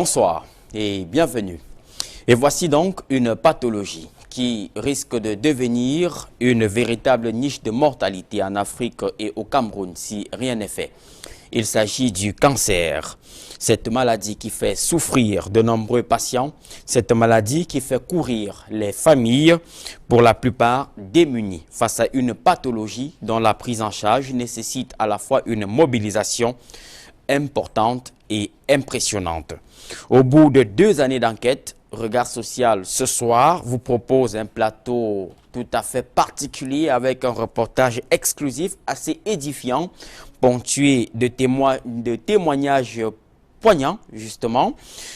Bonsoir et bienvenue. Et voici donc une pathologie qui risque de devenir une véritable niche de mortalité en Afrique et au Cameroun si rien n'est fait. Il s'agit du cancer. Cette maladie qui fait souffrir de nombreux patients, cette maladie qui fait courir les familles, pour la plupart démunies face à une pathologie dont la prise en charge nécessite à la fois une mobilisation importante et impressionnante. Au bout de 2 années d'enquête, Regard Social ce soir vous propose un plateau tout à fait particulier avec un reportage exclusif assez édifiant, ponctué de témoignages poignants justement,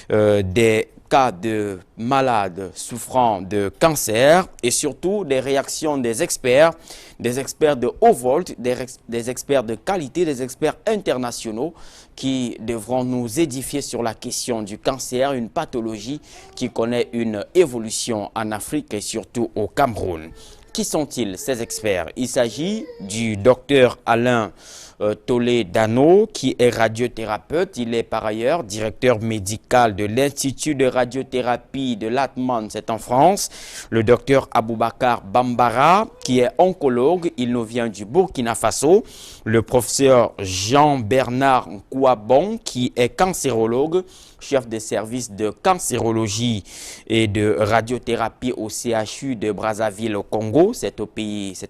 des cas de malades souffrant de cancer et surtout des réactions des experts de haut volt, des experts de qualité, des experts internationaux qui devront nous édifier sur la question du cancer, une pathologie qui connaît une évolution en Afrique et surtout au Cameroun. Qui sont-ils ces experts? Il s'agit du docteur Alain Toledano, qui est radiothérapeute. Il est par ailleurs directeur médical de l'Institut de radiothérapie de l'Atman, c'est en France. Le docteur Aboubakar Bambara, qui est oncologue, il nous vient du Burkina Faso. Le professeur Jean-Bernard Nkouabon, qui est cancérologue, chef de service de cancérologie et de radiothérapie au CHU de Brazzaville au Congo, c'est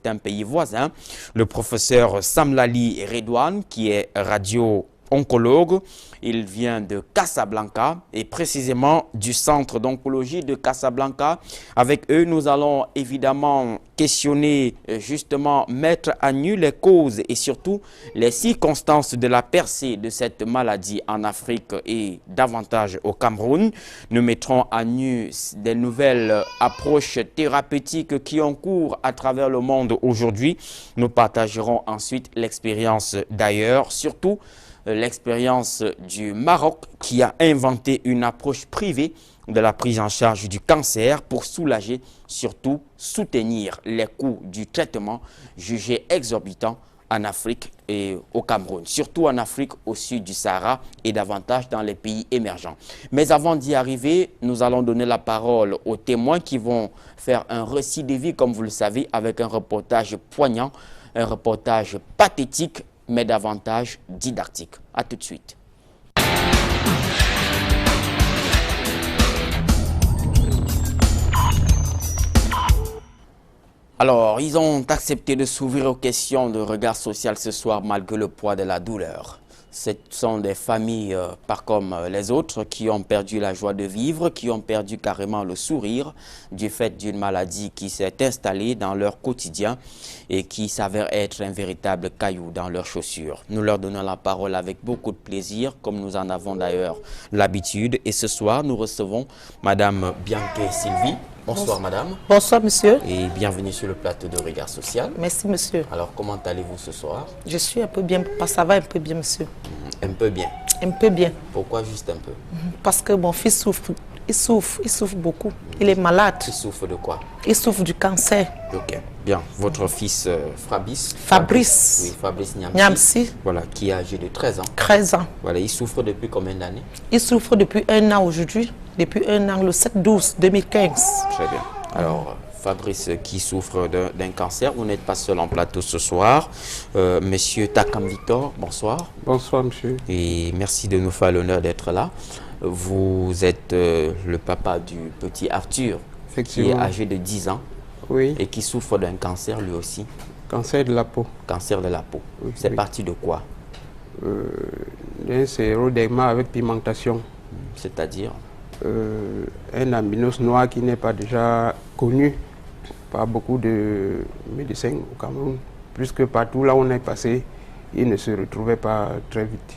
un pays voisin. Le professeur Samlali Redouane, qui est radio-oncologue, il vient de Casablanca et précisément du centre d'oncologie de Casablanca. Avec eux, nous allons évidemment questionner, justement mettre à nu les causes et surtout les circonstances de la percée de cette maladie en Afrique et davantage au Cameroun. Nous mettrons à nu des nouvelles approches thérapeutiques qui ont cours à travers le monde aujourd'hui. Nous partagerons ensuite l'expérience d'ailleurs, surtout l'expérience du Maroc qui a inventé une approche privée de la prise en charge du cancer pour soulager, surtout soutenir les coûts du traitement jugés exorbitants en Afrique et au Cameroun, surtout en Afrique au sud du Sahara et davantage dans les pays émergents. Mais avant d'y arriver, nous allons donner la parole aux témoins qui vont faire un récit de vie, comme vous le savez, avec un reportage poignant, un reportage pathétique, mais davantage didactique. A tout de suite. Alors, ils ont accepté de s'ouvrir aux questions de Regard Social ce soir malgré le poids de la douleur. Ce sont des familles, pas comme les autres, qui ont perdu la joie de vivre, qui ont perdu carrément le sourire du fait d'une maladie qui s'est installée dans leur quotidien et qui s'avère être un véritable caillou dans leurs chaussures. Nous leur donnons la parole avec beaucoup de plaisir, comme nous en avons d'ailleurs l'habitude. Et ce soir, nous recevons Madame Bianquet Sylvie. Bonsoir madame. Bonsoir monsieur. Et bienvenue sur le plateau de Regard Social. Merci monsieur. Alors comment allez-vous ce soir? Je suis un peu bien, ça va un peu bien monsieur. Un peu bien? Un peu bien. Pourquoi juste un peu? Parce que mon fils souffre, il souffre beaucoup. Il est malade. Il souffre de quoi? Il souffre du cancer. Ok, bien. Votre fils Fabrice. Oui, Fabrice Niamsi. Voilà, qui est âgé de 13 ans. 13 ans. Voilà, il souffre depuis combien d'années? Il souffre depuis 1 an aujourd'hui. Depuis 1 an, le 7/12/2015. Très bien. Alors, Fabrice qui souffre d'un cancer, vous n'êtes pas seul en plateau ce soir. Monsieur Takam Victor, bonsoir. Bonsoir monsieur. Et merci de nous faire l'honneur d'être là. Vous êtes le papa du petit Arthur, qui est âgé de 10 ans. Oui. Et qui souffre d'un cancer lui aussi. Cancer de la peau. Cancer de la peau. Oui, c'est parti de quoi? Un sérodegma avec pigmentation. C'est-à-dire? Un aminose noir qui n'est pas déjà connu par beaucoup de médecins au Cameroun. Plus que partout là où on est passé, il ne se retrouvait pas très vite.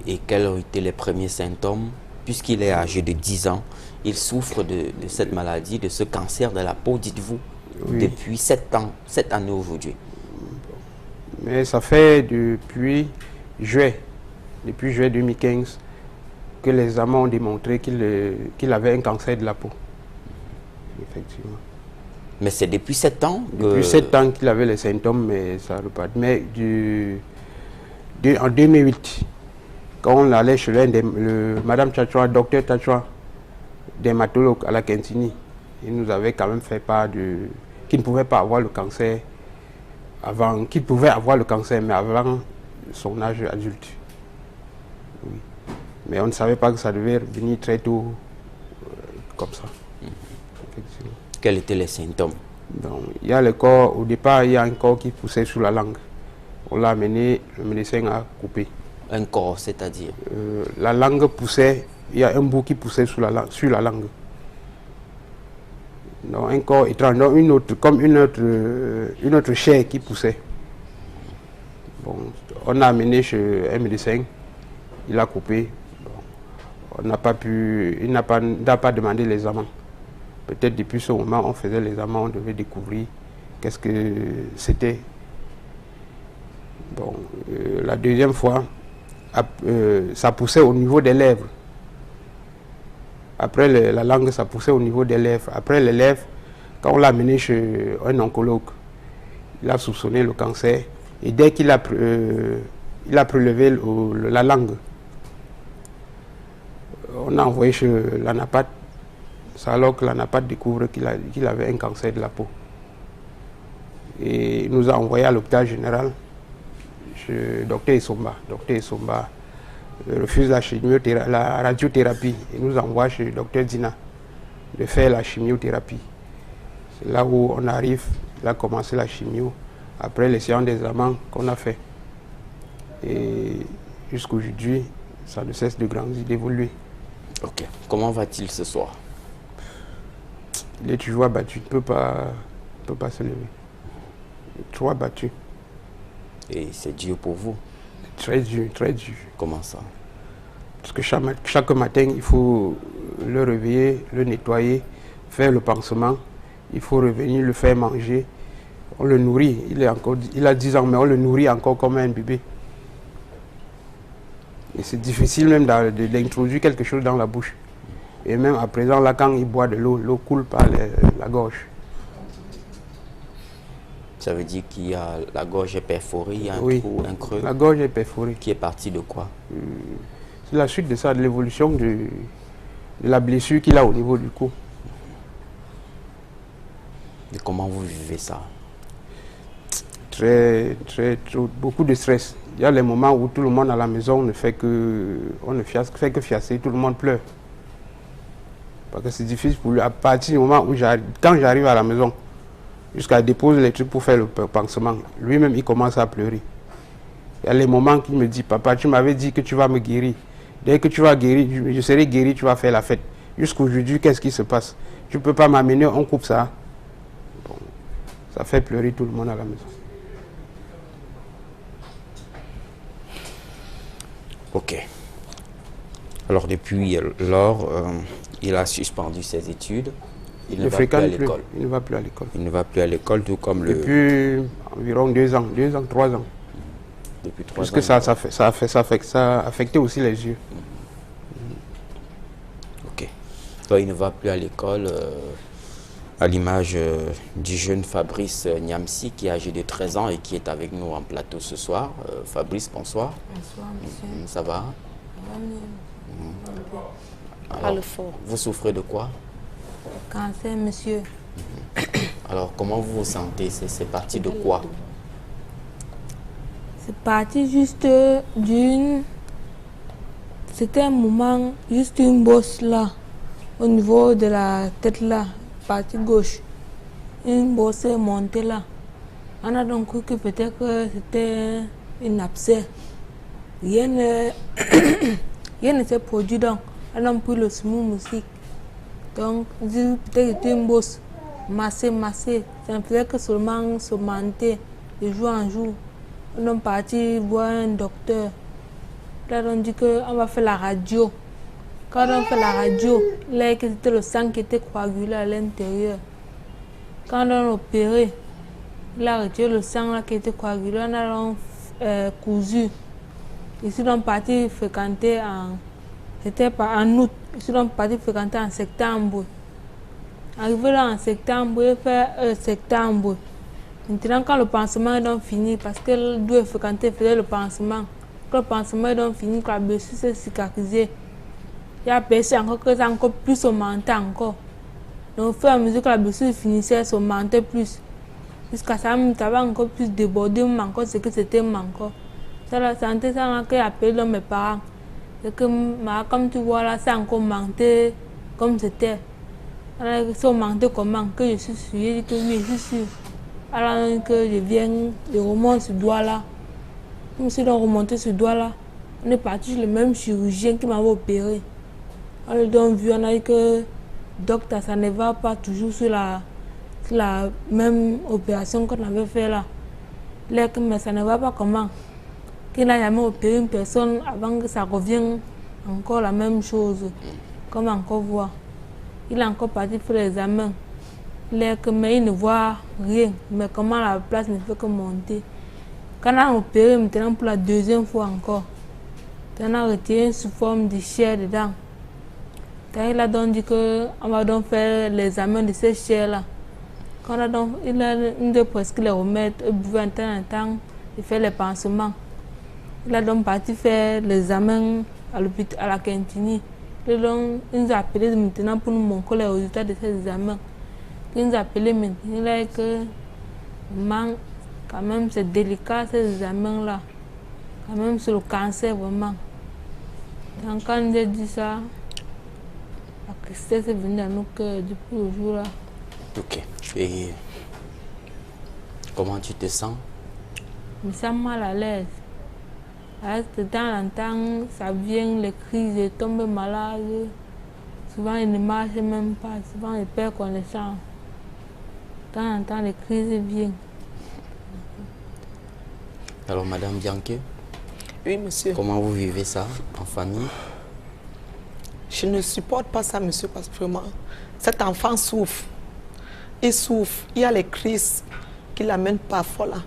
Et quels ont été les premiers symptômes? Puisqu'il est âgé de 10 ans, il souffre de cette maladie, de ce cancer de la peau, dites-vous, oui, depuis 7 ans, 7 années aujourd'hui. Mais ça fait depuis juillet 2015 que les examens ont démontré qu'il avait un cancer de la peau. Effectivement. Mais c'est depuis 7 ans Depuis 7 ans qu'il avait les symptômes, mais ça repart. Mais en 2008, quand on allait chez Madame Tchachua, docteur Tchachua, dermatologue à la Quintini, il nous avait quand même fait part qu'il ne pouvait pas avoir le cancer avant, qu'il pouvait avoir le cancer, mais avant son âge adulte. Oui. Mais on ne savait pas que ça devait venir très tôt, comme ça. Effectivement. Quels étaient les symptômes? Donc, il y a le corps, au départ, il y a un corps qui poussait sous la langue. On l'a amené, le médecin a coupé. Un corps, c'est-à-dire la langue poussait, il y a un bout qui poussait sur la langue. Donc, un corps étrange, donc comme une autre chair qui poussait. Bon, on a amené chez un médecin, il a coupé. Bon, on n'a pas pu, il n'a pas demandé l'examen. Peut-être depuis ce moment, on faisait l'examen, on devait découvrir qu'est-ce que c'était. Bon, la deuxième fois, ça poussait au niveau des lèvres. Après la langue, ça poussait au niveau des lèvres. Après les lèvres, quand on l'a amené chez un oncologue, il a soupçonné le cancer. Et dès qu'il a prélevé la langue, on a envoyé chez l'anapathe. C'est alors que l'anapathe découvre qu'il avait un cancer de la peau. Et il nous a envoyé à l'hôpital général, chez Dr Essomba. Dr Essomba refuse la radiothérapie. Il nous envoie chez Dr Dina de faire la chimiothérapie. C'est là où on arrive, il a commencé la chimio, après les séances d'examen qu'on a fait. Et jusqu'aujourd'hui, ça ne cesse de grandir, d'évoluer. Ok. Comment va-t-il ce soir? Il est toujours abattu, il ne peut pas se lever. Trop abattu. Et c'est dur pour vous? Très dur, très dur. Comment ça? Parce que chaque matin, il faut le réveiller, le nettoyer, faire le pansement. Il faut revenir le faire manger. On le nourrit. Il a 10 ans, mais on le nourrit encore comme un bébé. Et c'est difficile même d'introduire quelque chose dans la bouche. Et même à présent, là, quand il boit de l'eau, l'eau coule par la gorge. Ça veut dire qu'il y a la gorge est perforée, il y a un trou, un creux. La gorge est perforée. Qui est parti de quoi? C'est la suite de ça, de l'évolution de la blessure qu'il a au niveau du cou. Et comment vous vivez ça? Beaucoup de stress. Il y a les moments où tout le monde à la maison ne fait que fiasser, tout le monde pleure. Parce que c'est difficile pour lui. À partir du moment où quand j'arrive à la maison, jusqu'à déposer les trucs pour faire le pansement, lui-même il commence à pleurer. Il y a les moments qu'il me dit, papa, tu m'avais dit que tu vas me guérir. Dès que tu vas guérir, je serai guéri, tu vas faire la fête. Jusqu'aujourd'hui, qu'est-ce qui se passe? Tu ne peux pas m'amener, on coupe ça. Bon, ça fait pleurer tout le monde à la maison. Ok. Alors depuis lors, il a suspendu ses études. Il ne va plus à l'école. Il ne va plus à l'école. Il ne va plus à l'école, tout comme depuis environ 2 ans, 3 ans. Depuis 3 ans. Parce que ça a affecté aussi les yeux. Ok. Donc il ne va plus à l'école, à l'image du jeune Fabrice Niamsi, qui est âgé de 13 ans et qui est avec nous en plateau ce soir. Fabrice, bonsoir. Bonsoir, monsieur. Ça va? Alors, vous souffrez de quoi? Cancer, monsieur. Alors, comment vous vous sentez? C'est parti de quoi? C'est parti juste d'une... C'était un moment, juste une bosse là, au niveau de la tête là, partie gauche. Une bosse est montée là. On a donc cru que peut-être que c'était une abcès. Rien ne s'est produit donc. On a pris le smooth musique. Donc, peut-être que c'était une bosse. Massé. Ça ne faisait que seulement se monter de jour en jour. On est parti voir un docteur. Là, on dit qu'on va faire la radio. Quand on fait la radio, là, c'était le sang qui était coagulé à l'intérieur. Quand on a opéré, il a retiré le sang là, qui était coagulé, on a cousu. Ici, on est parti fréquenter c'était en août. Ici, on est parti fréquenter en septembre. Arrivé là en septembre, il fait septembre. Maintenant, quand le pansement est donc fini, parce que le doit fréquenter faisait le pansement. Quand que le pansement est donc fini, que la blessure s'est cicatrisée. Il y a percé encore que ça encore plus augmenté encore. Donc au fur et à mesure que la blessure finissait, ça augmentait plus. Jusqu'à ça, ça va encore plus déborder, encore ce que c'était encore. Ça la santé, ça a appelé mes parents. Et que comme tu vois là, ça a encore augmenté comme c'était. Alors ça a augmenté comment? Que je suis sûre, je dis que oui, je suis sûre. Alors que je viens, je remonte ce doigt là. Comme si on remontait ce doigt là, on est parti chez le même chirurgien qui m'avait opéré. On a donc vu, on a dit que docteur, ça ne va pas toujours sur la même opération qu'on avait fait là. Mais ça ne va pas comment? Qu'il n'a jamais opéré une personne avant que ça revienne encore la même chose. Comme encore voir. Il est encore parti faire l'examen. Mais il ne voit rien. Mais comment la place ne fait que monter. Quand on a opéré maintenant pour la deuxième fois encore, on a retiré sous forme de chair dedans. Quand il a donc dit qu'on va donc faire l'examen de ces chairs-là. Quand il a presque les remettre, il buvait un temps en temps, il fait les pansements. Il a donc parti faire l'examen à l'hôpital, à la cantine. Il nous a appelé maintenant pour nous montrer les résultats de ces examens. Il nous a appelé maintenant. Il a dit que quand même c'est délicat ces examens-là. Quand même c'est le cancer vraiment. Donc quand il a dit ça, la tristesse est venue à nos cœurs depuis le jour-là. Ok. Et comment tu te sens? Je me sens mal à l'aise. De temps en temps, ça vient, les crises, je tombe malade. Souvent, il ne marche même pas. Souvent, il perd connaissance. De temps en temps, les crises viennent. Alors, Madame Bianquet, Oui, monsieur. comment vous vivez ça en famille? Je ne supporte pas ça, monsieur, parce que vraiment, cet enfant souffre. Il souffre. Il y a les crises qui l'amènent parfois là.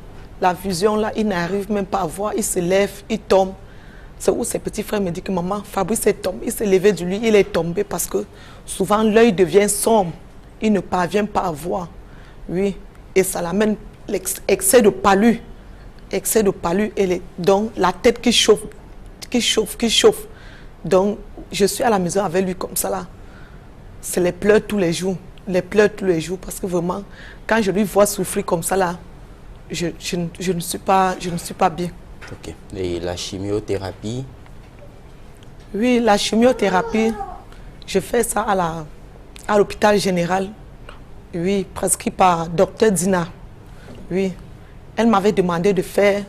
La vision là, il n'arrive même pas à voir. Il se lève, il tombe. C'est où ses petits frères me disent que maman, Fabrice est tombé. Il s'est levé du lit, il est tombé parce que souvent l'œil devient sombre. Il ne parvient pas à voir. Oui. Et ça l'amène l'excès de palu. Excès de palu et donc la tête qui chauffe, qui chauffe, qui chauffe. Donc je suis à la maison avec lui comme ça là. C'est les pleurs tous les jours. Les pleurs tous les jours parce que vraiment, quand je lui vois souffrir comme ça là, je ne suis pas bien. Ok. Et la chimiothérapie? Oui, la chimiothérapie, je fais ça à l'hôpital général. Oui, prescrit par docteur Dina. Oui. Elle m'avait demandé de faire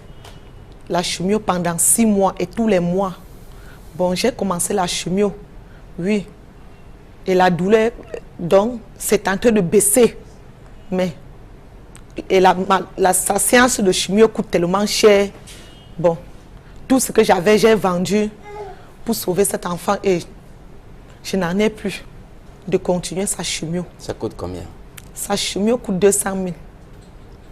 la chimio pendant 6 mois et tous les mois. Bon, j'ai commencé la chimio. Oui. Et la douleur, donc, c'est en train de baisser. Mais sa séance de chimio coûte tellement cher. Bon, tout ce que j'avais, j'ai vendu pour sauver cet enfant et je n'en ai plus de continuer sa chimio. Ça coûte combien? Sa chimio coûte 200 000.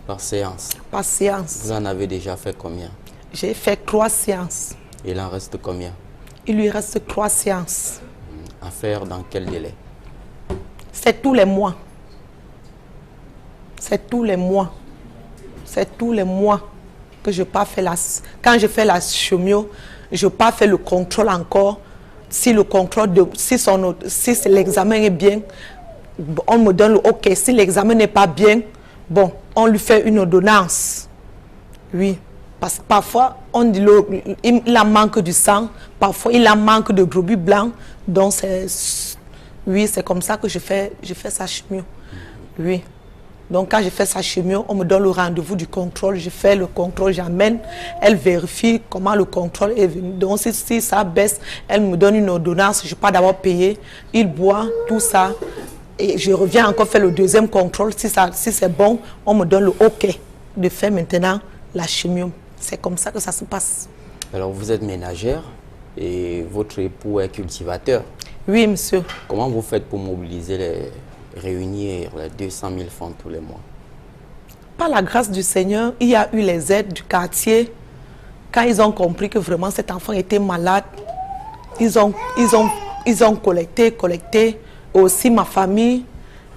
Par séance? Par séance. Vous en avez déjà fait combien? J'ai fait 3 séances. Il en reste combien? Il lui reste 3 séances. À faire dans quel délai? C'est tous les mois. C'est tous les mois. C'est tous les mois que je pars faire quand je fais la chimio, je pars faire le contrôle encore. Si le contrôle si l'examen est bien, on me donne le OK. Si l'examen n'est pas bien, bon, on lui fait une ordonnance. Oui. Parce que parfois, on dit il en manque du sang, parfois il en manque de globules blancs. Donc, oui, c'est comme ça que je fais sa chimio. Oui. Donc, quand je fais sa chimio, on me donne le rendez-vous du contrôle. Je fais le contrôle, j'amène. Elle vérifie comment le contrôle est venu. Donc, si ça baisse, elle me donne une ordonnance. Je ne peux pas d'abord payer. Il boit, tout ça. Et je reviens encore faire le deuxième contrôle. Si c'est bon, on me donne le OK de faire maintenant la chimio. C'est comme ça que ça se passe. Alors, vous êtes ménagère et votre époux est cultivateur. Oui, monsieur. Comment vous faites pour mobiliser réunir les 200 000 francs tous les mois? Par la grâce du Seigneur, il y a eu les aides du quartier. Quand ils ont compris que vraiment cet enfant était malade, ils ont collecté. Aussi ma famille,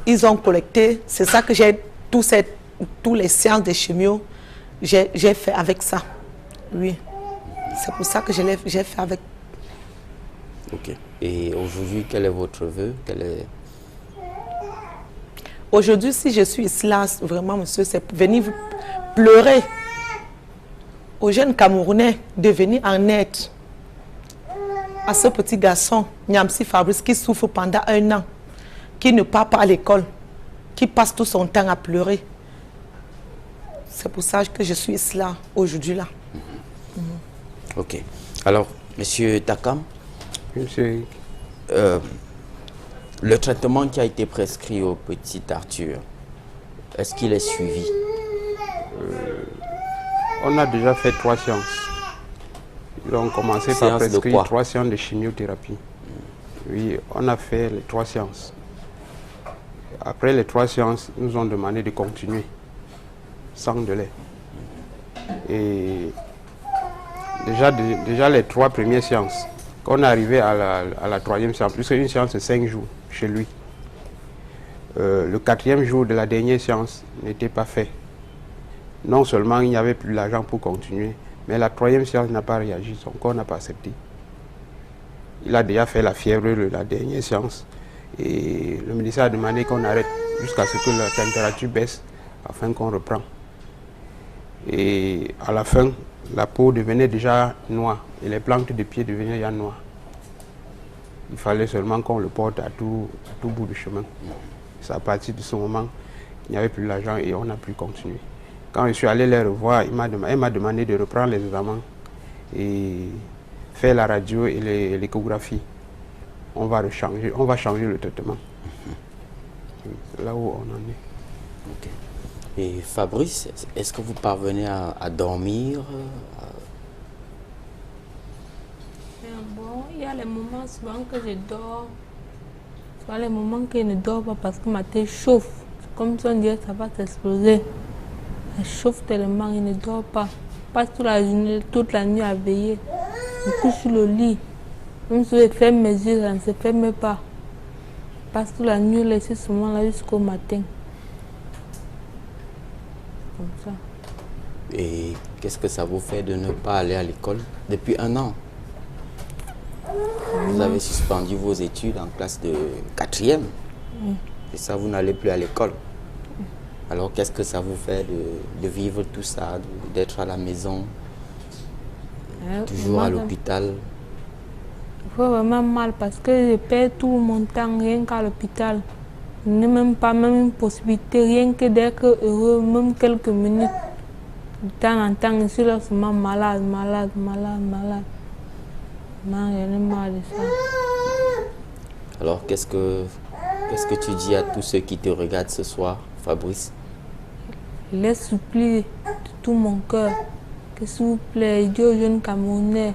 ils ont collecté. C'est ça que j'ai, tous les séances de chimio, j'ai fait avec ça. Oui. C'est pour ça que j'ai fait avec. Ok. Et aujourd'hui, quel est votre vœu? Aujourd'hui, si je suis là, vraiment, monsieur, c'est venir pleurer aux jeunes Camerounais de venir en aide à ce petit garçon, Niamsi Fabrice, qui souffre pendant 1 an, qui ne part pas à l'école, qui passe tout son temps à pleurer. C'est pour ça que je suis là, aujourd'hui là. Ok. Alors, monsieur Takam, Monsieur, le traitement qui a été prescrit au petit Arthur, est-ce qu'il est suivi? on a déjà fait 3 séances. Ils ont commencé par prescrire 3 séances de chimiothérapie. Oui, on a fait les 3 séances. Après les 3 séances, ils nous ont demandé de continuer sans délai. Et déjà les 3 premières séances, quand on est arrivé à la 3e séance, puisque une séance de 5 jours chez lui, le 4e jour de la dernière séance n'était pas fait. Non seulement il n'y avait plus l'argent pour continuer, mais la 3e séance n'a pas réagi, son corps n'a pas accepté. Il a déjà fait la fièvre de la dernière séance et le médecin a demandé qu'on arrête jusqu'à ce que la température baisse afin qu'on reprend. Et à la fin, la peau devenait déjà noire et les plantes de pied devenaient déjà noires. Il fallait seulement qu'on le porte à tout bout du chemin. C'est à partir de ce moment qu'il n'y avait plus l'argent et on n'a plus continué. Quand je suis allé les revoir, elle m'a demandé de reprendre les examens et faire la radio et l'échographie. On va changer le traitement. C'est là où on en est. Ok. Et Fabrice, est-ce que vous parvenez à dormir? Bon, il y a les moments souvent que je dors. Souvent les moments que je ne dors pas parce que ma tête chauffe. C'est comme si on dirait que ça va s'exploser. Elle chauffe tellement, il ne dort pas. Je passe toute la journée, toute la nuit à veiller. Je couche sur le lit. Même si je ferme mes yeux, ça ne se ferme pas. Je passe toute la nuit laissée ce moment-là jusqu'au matin. Comme ça. Et qu'est-ce que ça vous fait de ne pas aller à l'école depuis 1 an? Vous avez suspendu vos études en classe de 4e. Et ça, vous n'allez plus à l'école. Alors, qu'est-ce que ça vous fait de vivre tout ça, d'être à la maison, toujours à l'hôpital? Il faut vraiment mal parce que je perds tout mon temps rien qu'à l'hôpital. Je n'ai même pas une possibilité, rien que d'être heureux, même quelques minutes. De temps en temps, je suis là seulement malade. Non, j'en ai marre de ça. Alors, qu'est-ce que tu dis à tous ceux qui te regardent ce soir, Fabrice? Je les supplie de tout mon cœur que s'il vous plaît, Dieu aux jeunes Camerounais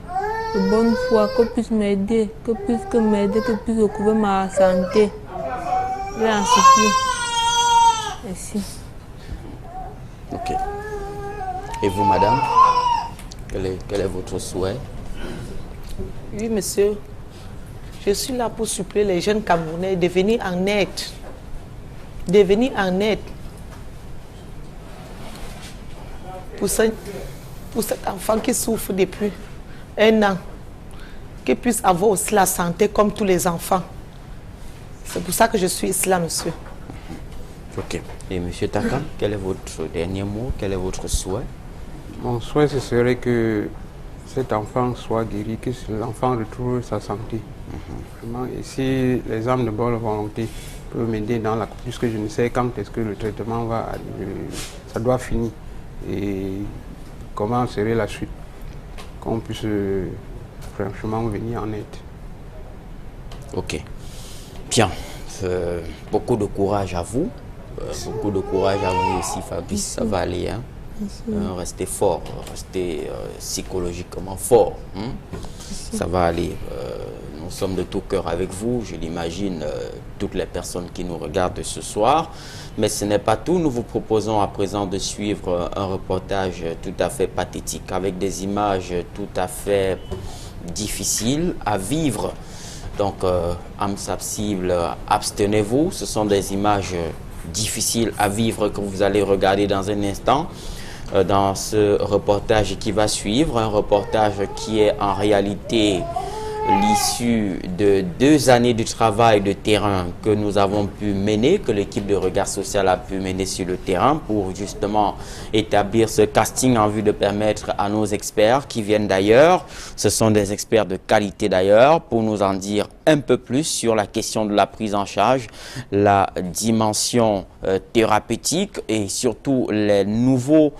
de bonne foi, que puisse m'aider, que puisse recouvrir ma santé. Je les en supplie. Merci. Ok. Et vous, madame, quel est votre souhait? Oui, monsieur. Je suis là pour supplier les jeunes Camerounais de venir en aide. De venir en aide. Pour cet enfant qui souffre depuis 1 an. Qu'il puisse avoir aussi la santé comme tous les enfants. C'est pour ça que je suis ici là, monsieur. Ok. Et monsieur Takam, quel est votre dernier mot? Quel est votre souhait? Mon souhait, ce serait que cet enfant soit guéri, que l'enfant retrouve sa santé. Vraiment, et si les âmes de bonne volonté peuvent m'aider dans la... Puisque je ne sais quand est-ce que le traitement va arriver, ça doit finir. Et comment serait la suite? Qu'on puisse franchement venir en aide. Ok. Bien. Beaucoup de courage à vous. Beaucoup de courage à vous aussi, Fabrice. Ça va aller. Hein? Restez fort. Restez psychologiquement fort. Hein? Ça va aller. Nous sommes de tout cœur avec vous. Je l'imagine, toutes les personnes qui nous regardent ce soir. Mais ce n'est pas tout. Nous vous proposons à présent de suivre un reportage tout à fait pathétique avec des images tout à fait difficiles à vivre. Donc, âme sensible, abstenez-vous. Ce sont des images difficiles à vivre que vous allez regarder dans un instant. dans ce reportage qui va suivre, un reportage qui est en réalité l'issue de 2 années de travail de terrain que nous avons pu mener, que l'équipe de Regard Social a pu mener sur le terrain pour justement établir ce casting en vue de permettre à nos experts qui viennent d'ailleurs, ce sont des experts de qualité d'ailleurs, pour nous en dire un peu plus sur la question de la prise en charge, la dimension thérapeutique et surtout les nouveaux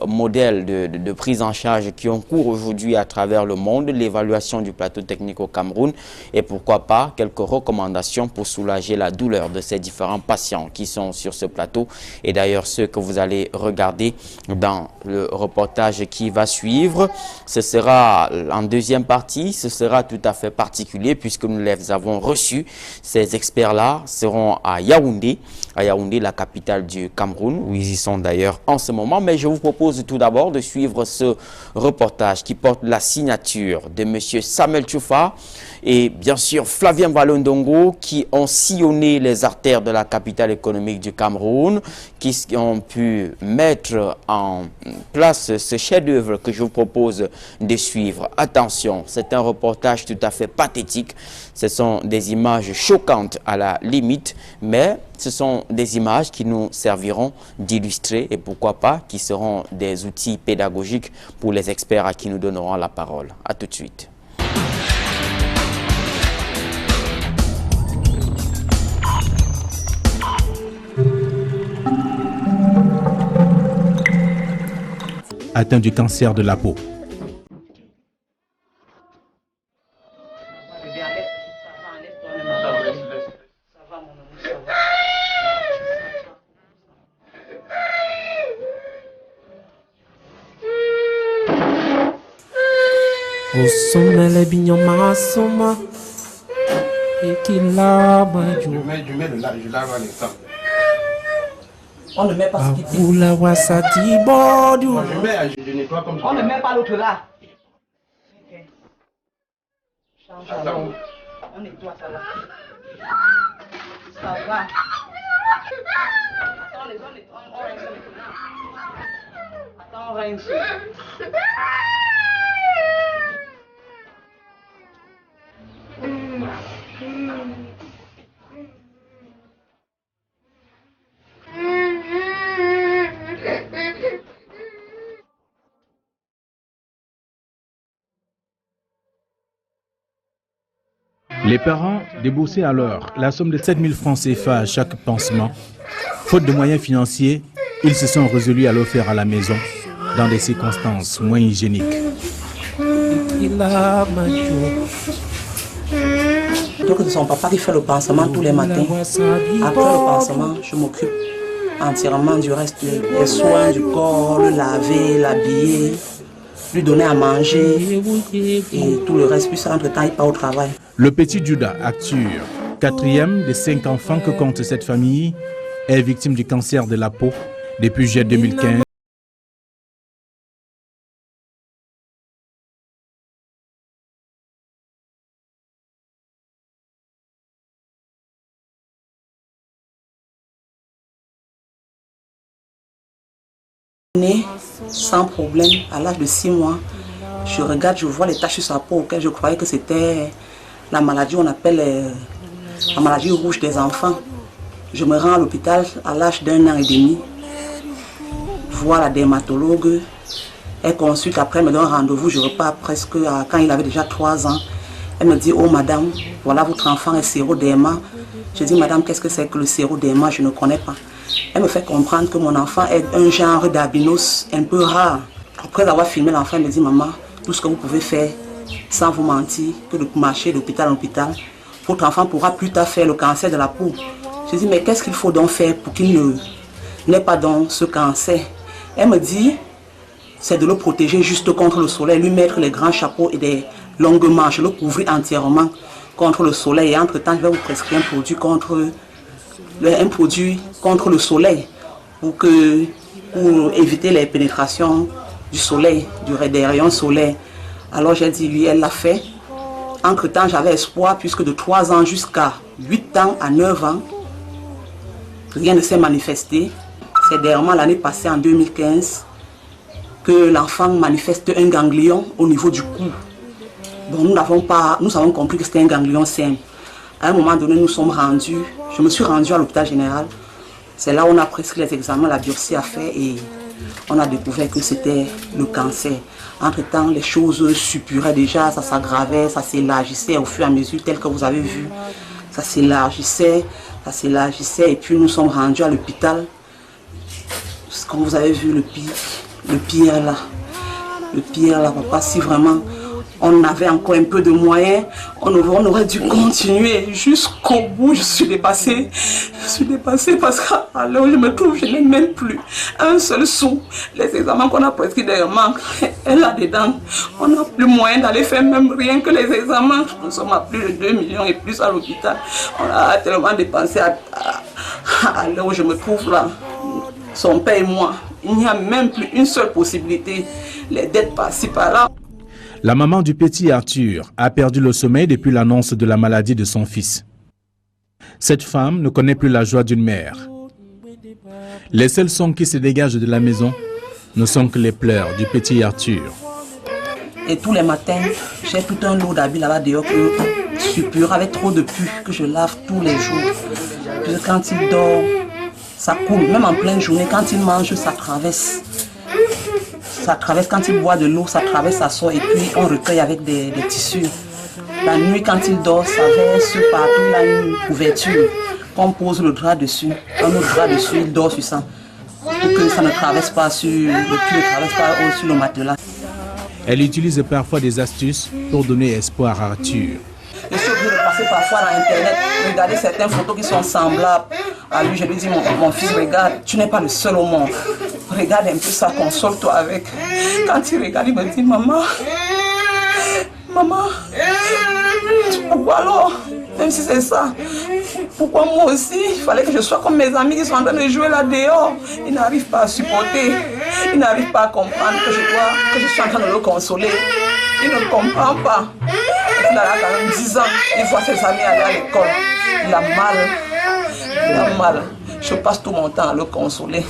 modèles de prise en charge qui ont cours aujourd'hui à travers le monde, l'évaluation du plateau technique au Cameroun et pourquoi pas quelques recommandations pour soulager la douleur de ces différents patients qui sont sur ce plateau et d'ailleurs ceux que vous allez regarder dans le reportage qui va suivre. Ce sera en deuxième partie, ce sera tout à fait particulier puisque nous les avons reçus. Ces experts-là seront à Yaoundé, la capitale du Cameroun, où ils y sont d'ailleurs en ce moment. Mais je vous propose tout d'abord de suivre ce reportage qui porte la signature de M. Samuel Tchoufa et bien sûr Flavien Valondongo qui ont sillonné les artères de la capitale économique du Cameroun, qui ont pu mettre en place ce chef-d'œuvre que je vous propose de suivre. Attention, c'est un reportage tout à fait pathétique. Ce sont des images choquantes à la limite, mais ce sont des images qui nous serviront d'illustrer et pourquoi pas qui seront des outils pédagogiques pour les experts à qui nous donnerons la parole. À tout de suite. Atteint du cancer de la peau. Au sommet les bignons massoma et qu'il a Je mets le lave, je lave à l'instant. On ne met pas ce qui dit. vous la wasati bordu. Moi, je nettoie comme ça. On ne met pas l'autre là. Ok. Change Attends. alors. On nettoie ça là. Ça va. Attends, on rince maintenant. Attends, on rince. Les parents déboursaient alors la somme de 7 000 francs CFA à chaque pansement. Faute de moyens financiers, ils se sont résolus à l'offrir à la maison dans des circonstances moins hygiéniques. Donc c'est son papa qui fait le pansement tous les matins. Après le pansement, je m'occupe entièrement du reste des soins du corps, le laver, l'habiller, lui donner à manger et tout le reste. Puis entre-temps, il part au travail. Le petit Judas Arthur, 4e des 5 enfants que compte cette famille, est victime du cancer de la peau depuis juillet 2015. Né sans problème à l'âge de 6 mois. Je regarde, je vois les taches sur sa peau auxquelles je croyais que c'était la maladie, on appelle la maladie rouge des enfants. Je me rends à l'hôpital à l'âge d'1 an et demi, voir la dermatologue. Elle consulte, après elle me donne rendez-vous, je repars presque quand il avait déjà 3 ans. Elle me dit, oh madame, voilà votre enfant est séroderma. Je dis, madame, qu'est-ce que c'est que le séroderma? Je ne connais pas. Elle me fait comprendre que mon enfant est un genre d'albinos un peu rare. Après avoir filmé l'enfant, elle me dit, maman, tout ce que vous pouvez faire, sans vous mentir, que de marcher d'hôpital en hôpital, votre enfant pourra plus tard faire le cancer de la peau. Je dis, mais qu'est-ce qu'il faut donc faire pour qu'il n'ait pas donc ce cancer? Elle me dit, c'est de le protéger juste contre le soleil, lui mettre les grands chapeaux et des longues manches, le couvrir entièrement contre le soleil. Et entre-temps, je vais vous prescrire un produit contre le soleil pour éviter les pénétrations du soleil, des rayons solaires. Alors j'ai dit, lui, elle l'a fait. Entre-temps, j'avais espoir puisque de 3 ans jusqu'à 8 ans à 9 ans, rien ne s'est manifesté. C'est dernièrement l'année passée, en 2015, que l'enfant manifeste un ganglion au niveau du cou. Bon, nous avons compris que c'était un ganglion simple. À un moment donné, je me suis rendue à l'hôpital général. C'est là où on a prescrit les examens, la biopsie a fait et on a découvert que c'était le cancer. Entre-temps, les choses suppuraient déjà, ça s'aggravait, ça s'élargissait au fur et à mesure, tel que vous avez vu. Ça s'élargissait et puis nous sommes rendus à l'hôpital. Comme vous avez vu, le pire là, papa, si vraiment on avait encore un peu de moyens, on aurait dû continuer jusqu'au bout. Je suis dépassée parce qu'à l'heure où je me trouve, je n'ai même plus un seul sou. Les examens qu'on a prescrits dernièrement, et là-dedans, on n'a plus moyen d'aller faire même rien que les examens. Nous sommes à plus de 2 millions et plus à l'hôpital. On a tellement dépensé à l'heure où je me trouve là. Son père et moi, il n'y a même plus une seule possibilité. Les dettes par-ci par-là. La maman du petit Arthur a perdu le sommeil depuis l'annonce de la maladie de son fils. Cette femme ne connaît plus la joie d'une mère. Les seuls sons qui se dégagent de la maison ne sont que les pleurs du petit Arthur. Et tous les matins, j'ai tout un lot d'habits là-bas dehors que suppure avec trop de pus que je lave tous les jours. Puis quand il dort, ça coule. Même en pleine journée, quand il mange, ça traverse. Ça traverse, quand il boit de l'eau, ça traverse, ça sort et puis on recueille avec des tissus. La nuit, quand il dort, ça verse partout, il a une couverture. On pose le drap dessus. On met le drap dessus, il dort sur ça. Pour que ça ne traverse pas sur sur le matelas. Elle utilise parfois des astuces pour donner espoir à Arthur. Je suis obligée de passer parfois dans Internet, regarder certaines photos qui sont semblables à lui. Je lui dis, mon fils, regarde, tu n'es pas le seul au monde. Regarde un peu ça, console-toi avec. Quand il regarde, il me dit, maman, pourquoi alors? Même si c'est ça, pourquoi moi aussi? Il fallait que je sois comme mes amis qui sont en train de jouer là dehors. Ils n'arrivent pas à supporter, ils n'arrivent pas à comprendre que je suis en train de le consoler. Il ne comprend pas. Il a quand même 10 ans, il voit ses amis aller à l'école. Il a mal. Je passe tout mon temps à le consoler.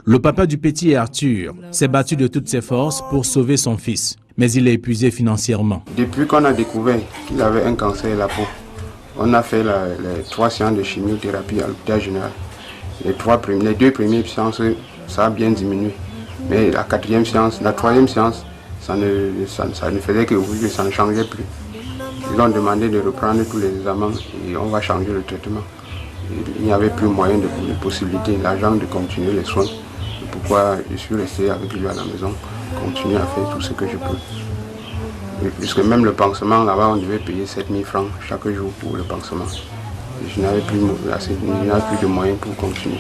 Le papa du petit Arthur s'est battu de toutes ses forces pour sauver son fils, mais il est épuisé financièrement. Depuis qu'on a découvert qu'il avait un cancer de la peau, on a fait les 3 séances de chimiothérapie à l'hôpital général. Les 2 premières séances, ça a bien diminué. Mais la 4e séance, la 3e séance, ça ne faisait que oui, ça ne changeait plus. Ils ont demandé de reprendre tous les examens et on va changer le traitement. Il n'y avait plus moyen de possibilité, l'argent de continuer les soins. Pourquoi je suis resté avec lui à la maison, continuer à faire tout ce que je peux. Puisque même le pansement, là-bas, on devait payer 7 000 francs chaque jour pour le pansement. Je n'avais plus de moyens pour continuer.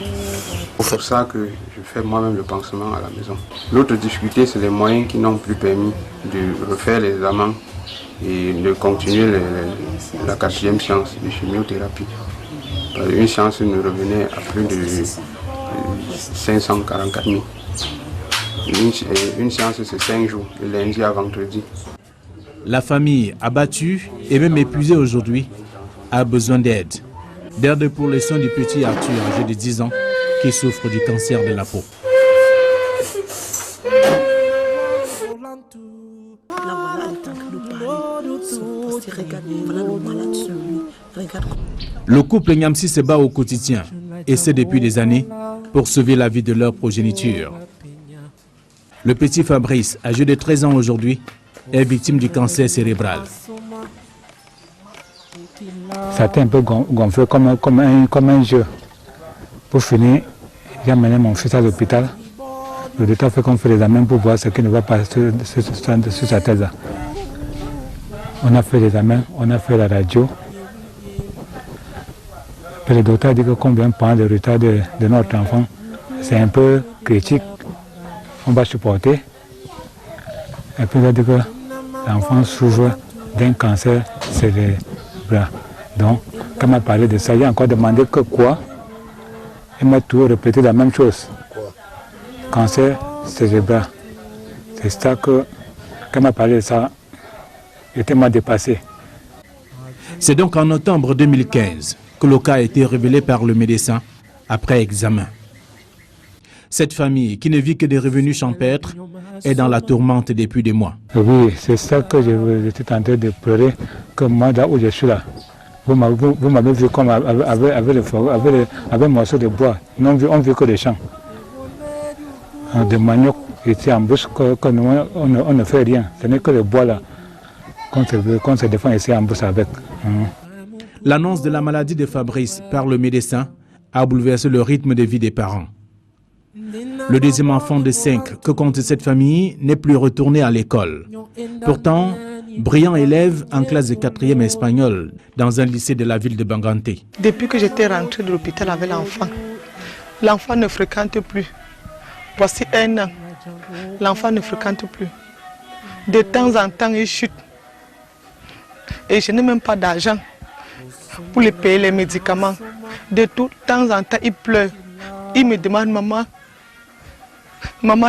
C'est pour ça que je fais moi-même le pansement à la maison. L'autre difficulté, c'est les moyens qui n'ont plus permis de refaire les examens et de continuer la 4e séance de chimiothérapie. Une séance nous revenait à plus de 544 000. Une séance, c'est 5 jours, de lundi à vendredi. La famille, abattue et même épuisée aujourd'hui, a besoin d'aide. D'aide pour les soins du petit Arthur, âgé de 10 ans, qui souffre du cancer de la peau. Le couple Nyamsi se bat au quotidien, et c'est depuis des années, pour sauver la vie de leur progéniture. Le petit Fabrice, âgé de 13 ans aujourd'hui, est victime du cancer cérébral. Ça a été un peu gonflé comme un jeu. Pour finir, j'ai amené mon fils à l'hôpital. Le docteur fait qu'on fait les examens pour voir ce qui ne va pas sur sa tête. On a fait les examens, on a fait la radio. Puis le docteur dit que qu'on vient prendre le retard de notre enfant. C'est un peu critique. On va supporter. Et puis il a dit que l'enfant souffre d'un cancer cérébral. Donc, quand on m'a parlé de ça, j'ai encore demandé que quoi. Il m'a toujours répété la même chose. Cancer cérébral. C'est ça que, quand il m'a parlé de ça, j'étais mal dépassé. C'est donc en octobre 2015 que le cas a été révélé par le médecin après examen. Cette famille, qui ne vit que des revenus champêtres, est dans la tourmente depuis des mois. Oui, c'est ça que j'étais en train de pleurer, que moi, là où je suis là, vous m'avez vu comme avec un morceau de bois. On ne vit que des champs. Des maniocs ici en bouche, on ne fait rien. Ce n'est que le bois là qu'on se défend ici en bouche avec. L'annonce de la maladie de Fabrice par le médecin a bouleversé le rythme de vie des parents. Le deuxième enfant de 5 que compte cette famille n'est plus retourné à l'école. Pourtant, brillant élève en classe de 4e espagnol dans un lycée de la ville de Banganté. Depuis que j'étais rentrée de l'hôpital avec l'enfant ne fréquente plus. Voici 1 an, l'enfant ne fréquente plus. De temps en temps, il chute. Et je n'ai même pas d'argent pour lui payer les médicaments. De temps en temps, il pleure. Il me demande, maman,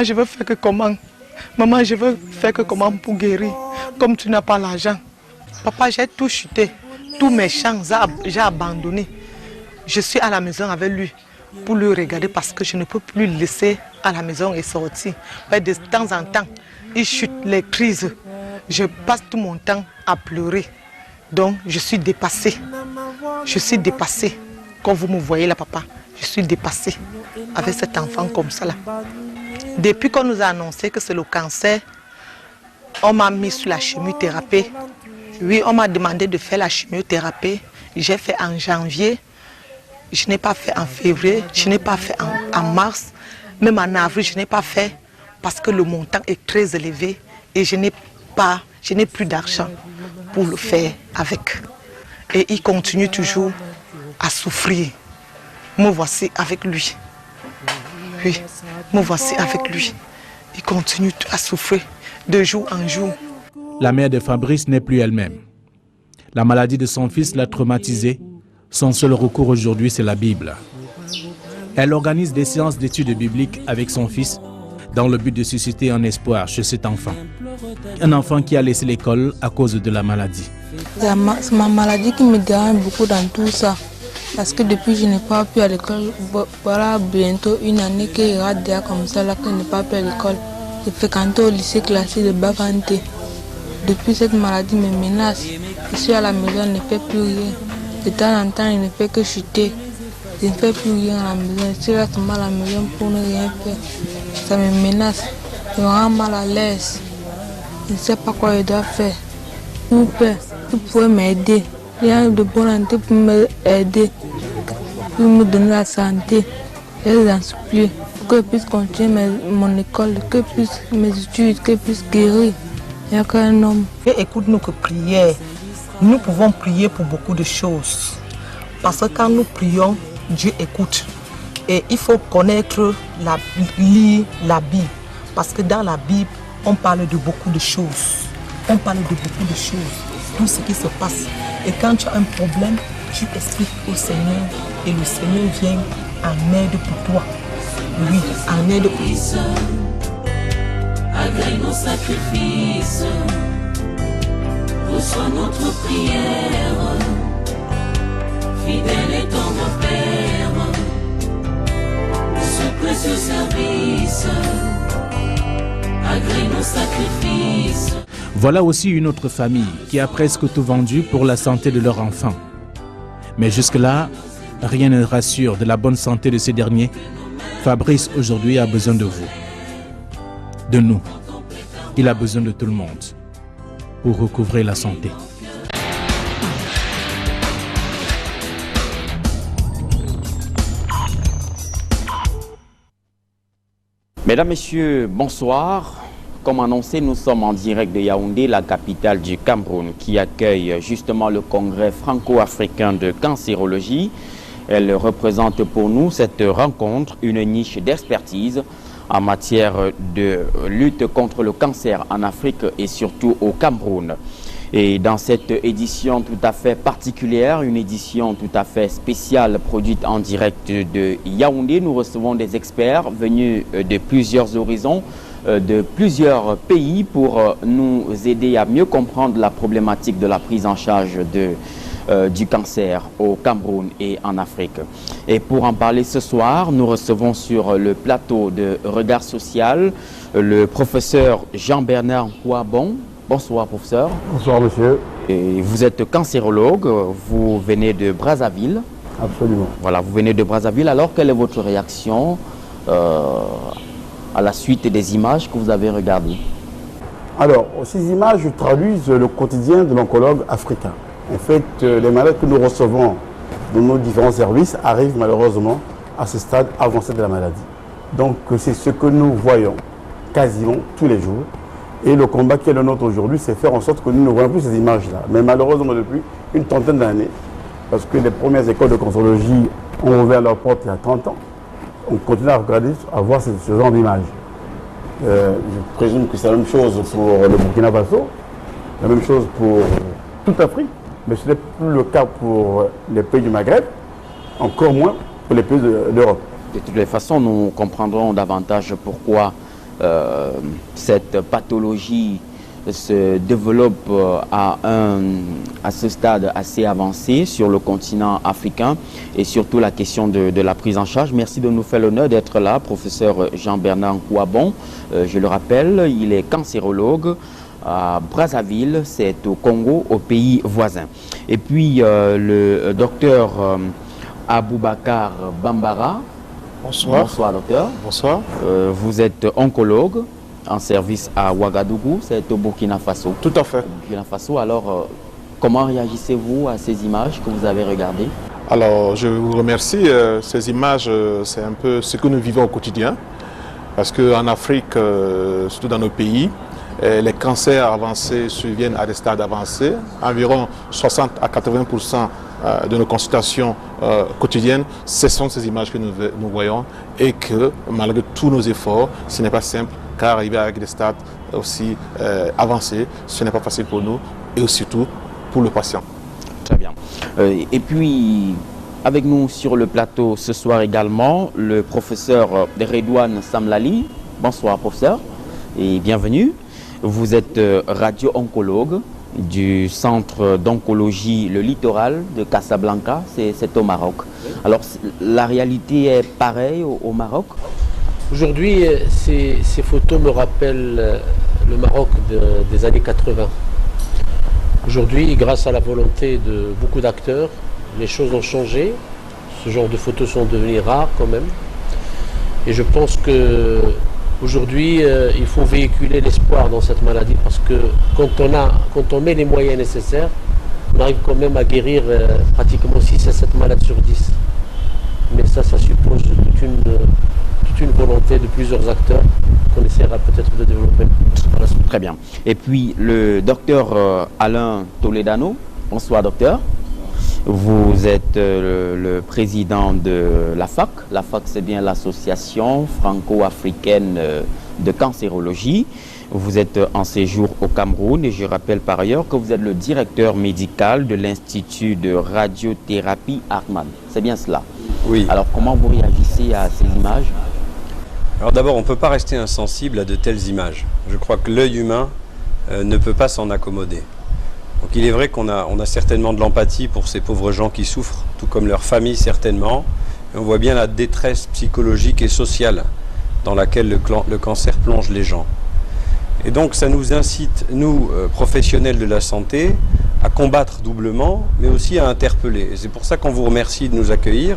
je veux faire que comment? Maman, je veux faire que comment pour guérir? Comme tu n'as pas l'argent. Papa, j'ai tout chuté. Tous mes champs, j'ai abandonné. Je suis à la maison avec lui pour le regarder parce que je ne peux plus le laisser à la maison et sortir. Mais de temps en temps, il chute, les crises. Je passe tout mon temps à pleurer. Donc, je suis dépassée. Je suis dépassée. Quand vous me voyez là, papa, je suis dépassée avec cet enfant comme ça là. Depuis qu'on nous a annoncé que c'est le cancer, on m'a mis sur la chimiothérapie. Oui, on m'a demandé de faire la chimiothérapie. J'ai fait en janvier. Je n'ai pas fait en février. Je n'ai pas fait en mars. Même en avril, je n'ai pas fait parce que le montant est très élevé et je n'ai plus d'argent pour le faire avec. Et il continue toujours à souffrir. Me voici avec lui. Oui, me voici avec lui. Il continue à souffrir de jour en jour. La mère de Fabrice n'est plus elle-même. La maladie de son fils l'a traumatisée. Son seul recours aujourd'hui, c'est la Bible. Elle organise des séances d'études bibliques avec son fils dans le but de susciter un espoir chez cet enfant. Un enfant qui a laissé l'école à cause de la maladie. C'est ma maladie qui me dérange beaucoup dans tout ça. Parce que depuis que je n'ai pas pu à l'école, voilà bientôt 1 année que je rate déjà comme ça, là que je n'ai pas pu à l'école. Je fréquente au lycée classique de Baganté. Depuis cette maladie me menace. Je suis à la maison, je ne fais plus rien. De temps en temps, je ne fais que chuter. Je ne fais plus rien à la maison. Je suis là seulement à la maison pour ne rien faire. Ça me menace. Je me rends mal à l'aise. Je ne sais pas quoi je dois faire. Mon père, tu pourrais m'aider. Il y a de bonne santé pour m'aider, pour me donner la santé. Je les en supplie, pour que je puisse continuer mon école, que je puisse mes études, que je puisse guérir. Il n'y a qu'un homme. Écoute-nous que prière. Nous pouvons prier pour beaucoup de choses. Parce que quand nous prions, Dieu écoute. Et il faut connaître, lire la Bible. Parce que dans la Bible, on parle de beaucoup de choses. On parle de beaucoup de choses. Tout ce qui se passe. Et quand tu as un problème, tu expliques au Seigneur et le Seigneur vient en aide pour toi. Oui, en aide pour toi. Agrée nos sacrifices, reçois notre prière, fidèle est ton Père, ce précieux service, agrée nos sacrifices. Voilà aussi une autre famille qui a presque tout vendu pour la santé de leur enfant. Mais jusque-là, rien ne rassure de la bonne santé de ces derniers. Fabrice aujourd'hui a besoin de vous, de nous. Il a besoin de tout le monde pour recouvrer la santé. Mesdames, Messieurs, bonsoir. Comme annoncé, nous sommes en direct de Yaoundé, la capitale du Cameroun, qui accueille justement le congrès franco-africain de cancérologie. Elle représente pour nous, cette rencontre, une niche d'expertise en matière de lutte contre le cancer en Afrique et surtout au Cameroun. Et dans cette édition tout à fait particulière, une édition tout à fait spéciale produite en direct de Yaoundé, nous recevons des experts venus de plusieurs horizons, de plusieurs pays pour nous aider à mieux comprendre la problématique de la prise en charge du cancer au Cameroun et en Afrique. Et pour en parler ce soir, nous recevons sur le plateau de Regard Social le professeur Jean-Bernard Kouabon. Bonsoir professeur. Bonsoir monsieur. Et vous êtes cancérologue, vous venez de Brazzaville. Absolument. Voilà, vous venez de Brazzaville. Alors quelle est votre réaction à la suite des images que vous avez regardées? Alors, ces images traduisent le quotidien de l'oncologue africain. En fait, les malades que nous recevons dans nos différents services arrivent malheureusement à ce stade avancé de la maladie. Donc c'est ce que nous voyons quasiment tous les jours. Et le combat qui est le nôtre aujourd'hui, c'est faire en sorte que nous ne voyons plus ces images-là. Mais malheureusement, depuis une trentaine d'années, parce que les premières écoles de cancérologie ont ouvert leurs portes il y a 30 ans, on continue à regarder, à voir ce genre d'images. Je présume que c'est la même chose pour le Burkina Faso, la même chose pour toute l'Afrique, mais ce n'est plus le cas pour les pays du Maghreb, encore moins pour les pays d'Europe. De toutes les façons, nous comprendrons davantage pourquoi cette pathologie se développe à ce stade assez avancé sur le continent africain et surtout la question de la prise en charge. Merci de nous faire l'honneur d'être là, professeur Jean-Bernard Kouabon. Je le rappelle, il est cancérologue à Brazzaville, c'est au Congo, au pays voisin. Et puis le docteur Aboubakar Bambara. Bonsoir. Bonsoir docteur. Bonsoir. Vous êtes oncologue en service à Ouagadougou, c'est au Burkina Faso. Tout à fait. Burkina Faso. Alors, comment réagissez-vous à ces images que vous avez regardées? Alors, je vous remercie. Ces images, c'est un peu ce que nous vivons au quotidien. Parce qu'en Afrique, surtout dans nos pays, les cancers avancés surviennent à des stades avancés. Environ 60 à 80% de nos consultations quotidiennes, ce sont ces images que nous voyons et que malgré tous nos efforts, ce n'est pas simple car arriver avec des stades aussi avancés, ce n'est pas facile pour nous et surtout pour le patient. Très bien. Et puis, avec nous sur le plateau ce soir également, le professeur Redouane Samlali. Bonsoir professeur et bienvenue. Vous êtes radio-oncologue du centre d'oncologie Le Littoral de Casablanca, c'est au Maroc. Alors la réalité est pareille au Maroc? Aujourd'hui, ces photos me rappellent le Maroc des années 80. Aujourd'hui, grâce à la volonté de beaucoup d'acteurs, les choses ont changé. Ce genre de photos sont devenues rares quand même. Et je pense que aujourd'hui, il faut véhiculer l'espoir dans cette maladie parce que quand on met les moyens nécessaires, on arrive quand même à guérir pratiquement 6 à 7 malades sur 10. Mais ça suppose toute une volonté de plusieurs acteurs qu'on essaiera peut-être de développer. Voilà. Très bien. Et puis le docteur Alain Toledano. Bonsoir docteur. Vous êtes le président de la FAC. La FAC, c'est bien l'association franco-africaine de cancérologie. Vous êtes en séjour au Cameroun et je rappelle par ailleurs que vous êtes le directeur médical de l'Institut de radiothérapie Hartmann. C'est bien cela? Oui. Alors comment vous réagissez à ces images? Alors d'abord, on ne peut pas rester insensible à de telles images. Je crois que l'œil humain ne peut pas s'en accommoder. Donc il est vrai qu'on a certainement de l'empathie pour ces pauvres gens qui souffrent, tout comme leurs familles certainement. Et on voit bien la détresse psychologique et sociale dans laquelle le cancer plonge les gens. Et donc ça nous incite, nous, professionnels de la santé, à combattre doublement, mais aussi à interpeller. Et c'est pour ça qu'on vous remercie de nous accueillir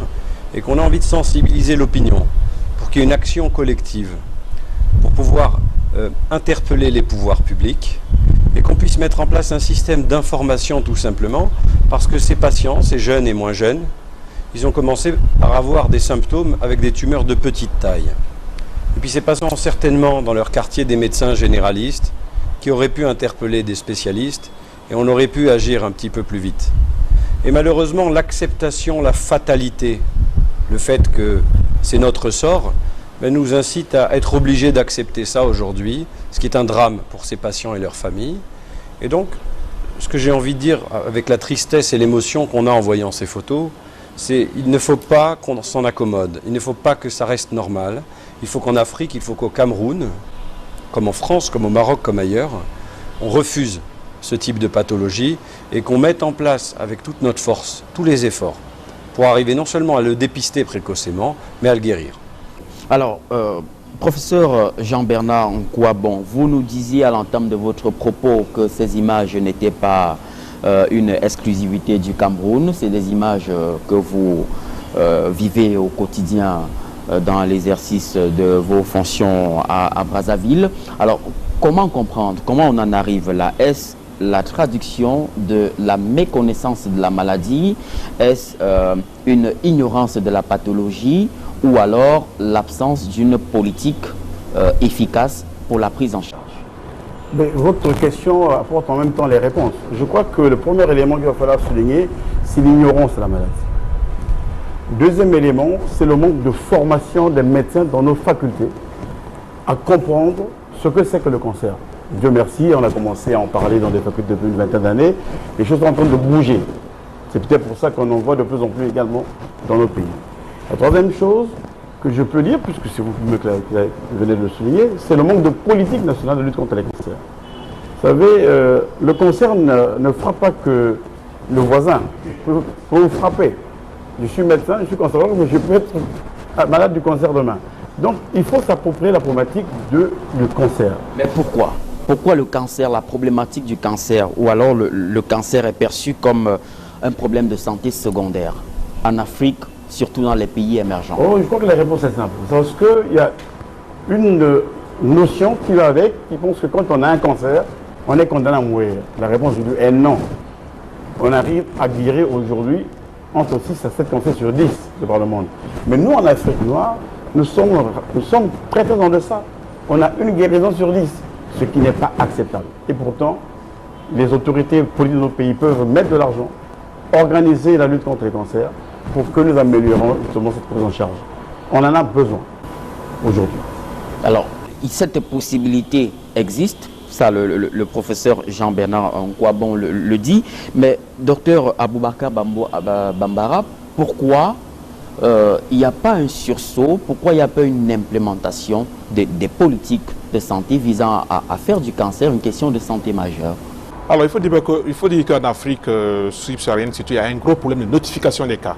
et qu'on a envie de sensibiliser l'opinion pour qu'il y ait une action collective, pour pouvoir interpeller les pouvoirs publics et qu'on puisse mettre en place un système d'information tout simplement, parce que ces patients, ces jeunes et moins jeunes, ils ont commencé par avoir des symptômes avec des tumeurs de petite taille. Et puis ces patients ont certainement dans leur quartier des médecins généralistes qui auraient pu interpeller des spécialistes et on aurait pu agir un petit peu plus vite. Et malheureusement, l'acceptation, la fatalité, le fait que c'est notre sort, nous incite à être obligés d'accepter ça aujourd'hui, ce qui est un drame pour ces patients et leurs familles. Et donc, ce que j'ai envie de dire avec la tristesse et l'émotion qu'on a en voyant ces photos, c'est qu'il ne faut pas qu'on s'en accommode, il ne faut pas que ça reste normal. Il faut qu'en Afrique, il faut qu'au Cameroun, comme en France, comme au Maroc, comme ailleurs, on refuse ce type de pathologie et qu'on mette en place avec toute notre force, tous les efforts, pour arriver non seulement à le dépister précocement, mais à le guérir. Alors, professeur Jean-Bernard Nkouabon, vous nous disiez à l'entame de votre propos que ces images n'étaient pas une exclusivité du Cameroun, c'est des images que vous vivez au quotidien dans l'exercice de vos fonctions à Brazzaville. Alors, comment comprendre, comment on en arrive là? Est-ce la traduction de la méconnaissance de la maladie? Est-ce une ignorance de la pathologie? Ou alors l'absence d'une politique efficace pour la prise en charge? Mais votre question apporte en même temps les réponses. Je crois que le premier élément qu'il va falloir souligner, c'est l'ignorance de la maladie. Deuxième élément, c'est le manque de formation des médecins dans nos facultés à comprendre ce que c'est que le cancer. Dieu merci, on a commencé à en parler dans des facultés depuis une vingtaine d'années. Les choses sont en train de bouger. C'est peut-être pour ça qu'on en voit de plus en plus également dans nos pays. La troisième chose que je peux dire, puisque c'est vous qui venez de le souligner, c'est le manque de politique nationale de lutte contre les cancers. Vous savez, le cancer ne frappe pas que le voisin. Il peut vous frapper. Je suis médecin, je suis cancérologue, mais je peux être malade du cancer demain. Donc, il faut s'approprier la problématique du cancer. Mais pourquoi? Pourquoi le cancer, la problématique du cancer, ou alors le cancer est perçu comme un problème de santé secondaire en Afrique, surtout dans les pays émergents? Oh, je crois que la réponse est simple. Parce qu'il y a une notion qui va avec, qui pense que quand on a un cancer, on est condamné à mourir. La réponse est non. On arrive à guérir aujourd'hui entre 6 à 7 cancers sur 10 de par le monde. Mais nous, en Afrique noire, nous sommes très très en deçà. On a une guérison sur 10, ce qui n'est pas acceptable. Et pourtant, les autorités politiques de notre pays peuvent mettre de l'argent, organiser la lutte contre les cancers pour que nous améliorons justement cette prise en charge. On en a besoin aujourd'hui. Alors, cette possibilité existe, ça le professeur Jean-Bernard Nkouabon le dit, mais docteur Aboubakar Bambara, pourquoi il n'y a pas un sursaut, pourquoi il n'y a pas une implémentation des politiques de santé visant à faire du cancer une question de santé majeure? Alors, il faut dire qu'en Afrique subsaharienne, il y a un gros problème de notification des cas.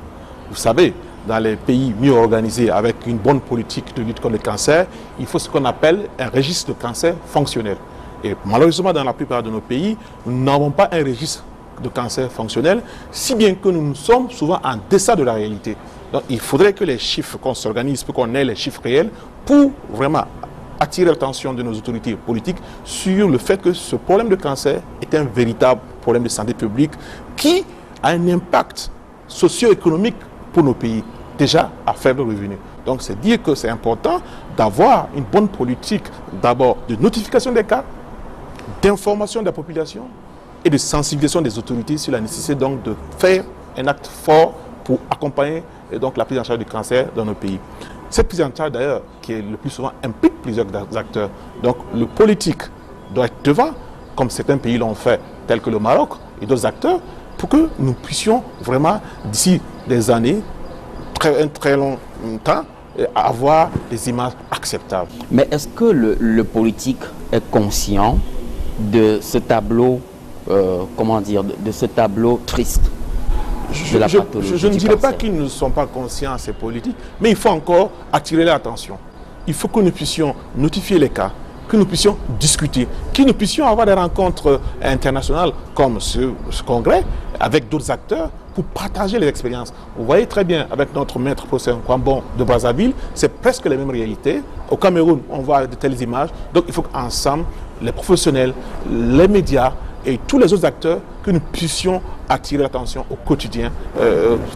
Vous savez, dans les pays mieux organisés, avec une bonne politique de lutte contre le cancer, il faut ce qu'on appelle un registre de cancer fonctionnel. Et malheureusement, dans la plupart de nos pays, nous n'avons pas un registre de cancer fonctionnel, si bien que nous sommes souvent en deçà de la réalité. Donc, il faudrait que les chiffres, qu'on s'organise pour qu'on ait les chiffres réels, pour vraiment attirer l'attention de nos autorités politiques sur le fait que ce problème de cancer est un véritable problème de santé publique qui a un impact socio-économique pour nos pays, déjà à faible revenu. Donc c'est dire que c'est important d'avoir une bonne politique d'abord de notification des cas, d'information de la population et de sensibilisation des autorités sur la nécessité donc de faire un acte fort pour accompagner donc la prise en charge du cancer dans nos pays. Cette prise en charge d'ailleurs qui est le plus souvent implique plusieurs acteurs. Donc le politique doit être devant, comme certains pays l'ont fait, tels que le Maroc et d'autres acteurs, pour que nous puissions vraiment, d'ici des années, un très long temps, avoir des images acceptables. Mais est-ce que le politique est conscient de ce tableau, comment dire, de ce tableau triste de la pathologie? Je ne dirais pas qu'ils ne sont pas conscients, ces politiques, mais il faut encore attirer l'attention. Il faut que nous puissions notifier les cas, que nous puissions discuter, que nous puissions avoir des rencontres internationales comme ce congrès avec d'autres acteurs pour partager les expériences. Vous voyez très bien avec notre maître professeur Nkouabon de Brazzaville, c'est presque les mêmes réalités. Au Cameroun, on voit de telles images. Donc il faut qu'ensemble, les professionnels, les médias et tous les autres acteurs, que nous puissions attirer l'attention au quotidien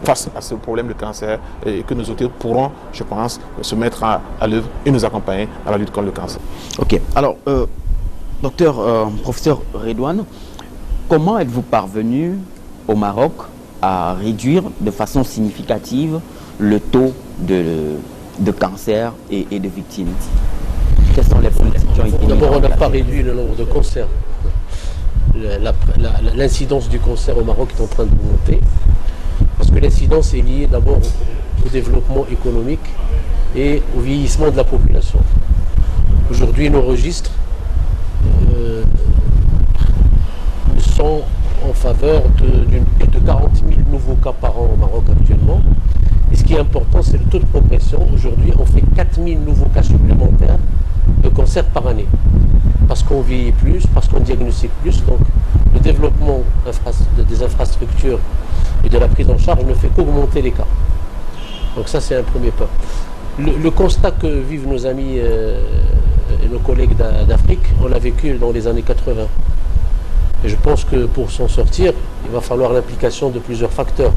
face à ce problème de cancer et que nos autorités pourront, je pense, se mettre à l'œuvre et nous accompagner à la lutte contre le cancer. Ok. Alors, professeur Redouane, comment êtes-vous parvenu au Maroc à réduire de façon significative le taux de cancers et de victimes? Quelles sont les politiques qui ont été mises D'abord, en on n'a place? pas réduit le nombre de cancers. L'incidence du cancer au Maroc est en train de monter, parce que l'incidence est liée d'abord au développement économique et au vieillissement de la population. Aujourd'hui, nos registres sont en faveur de 40 000 nouveaux cas par an au Maroc actuellement. Et ce qui est important, c'est le taux de progression. Aujourd'hui, on fait 4 000 nouveaux cas supplémentaires de cancer par année. Parce qu'on vieillit plus, parce qu'on diagnostique plus. Donc, le développement des infrastructures et de la prise en charge ne fait qu'augmenter les cas. Donc ça, c'est un premier pas. Le constat que vivent nos amis et nos collègues d'Afrique, on l'a vécu dans les années 80. Et je pense que pour s'en sortir, il va falloir l'implication de plusieurs facteurs.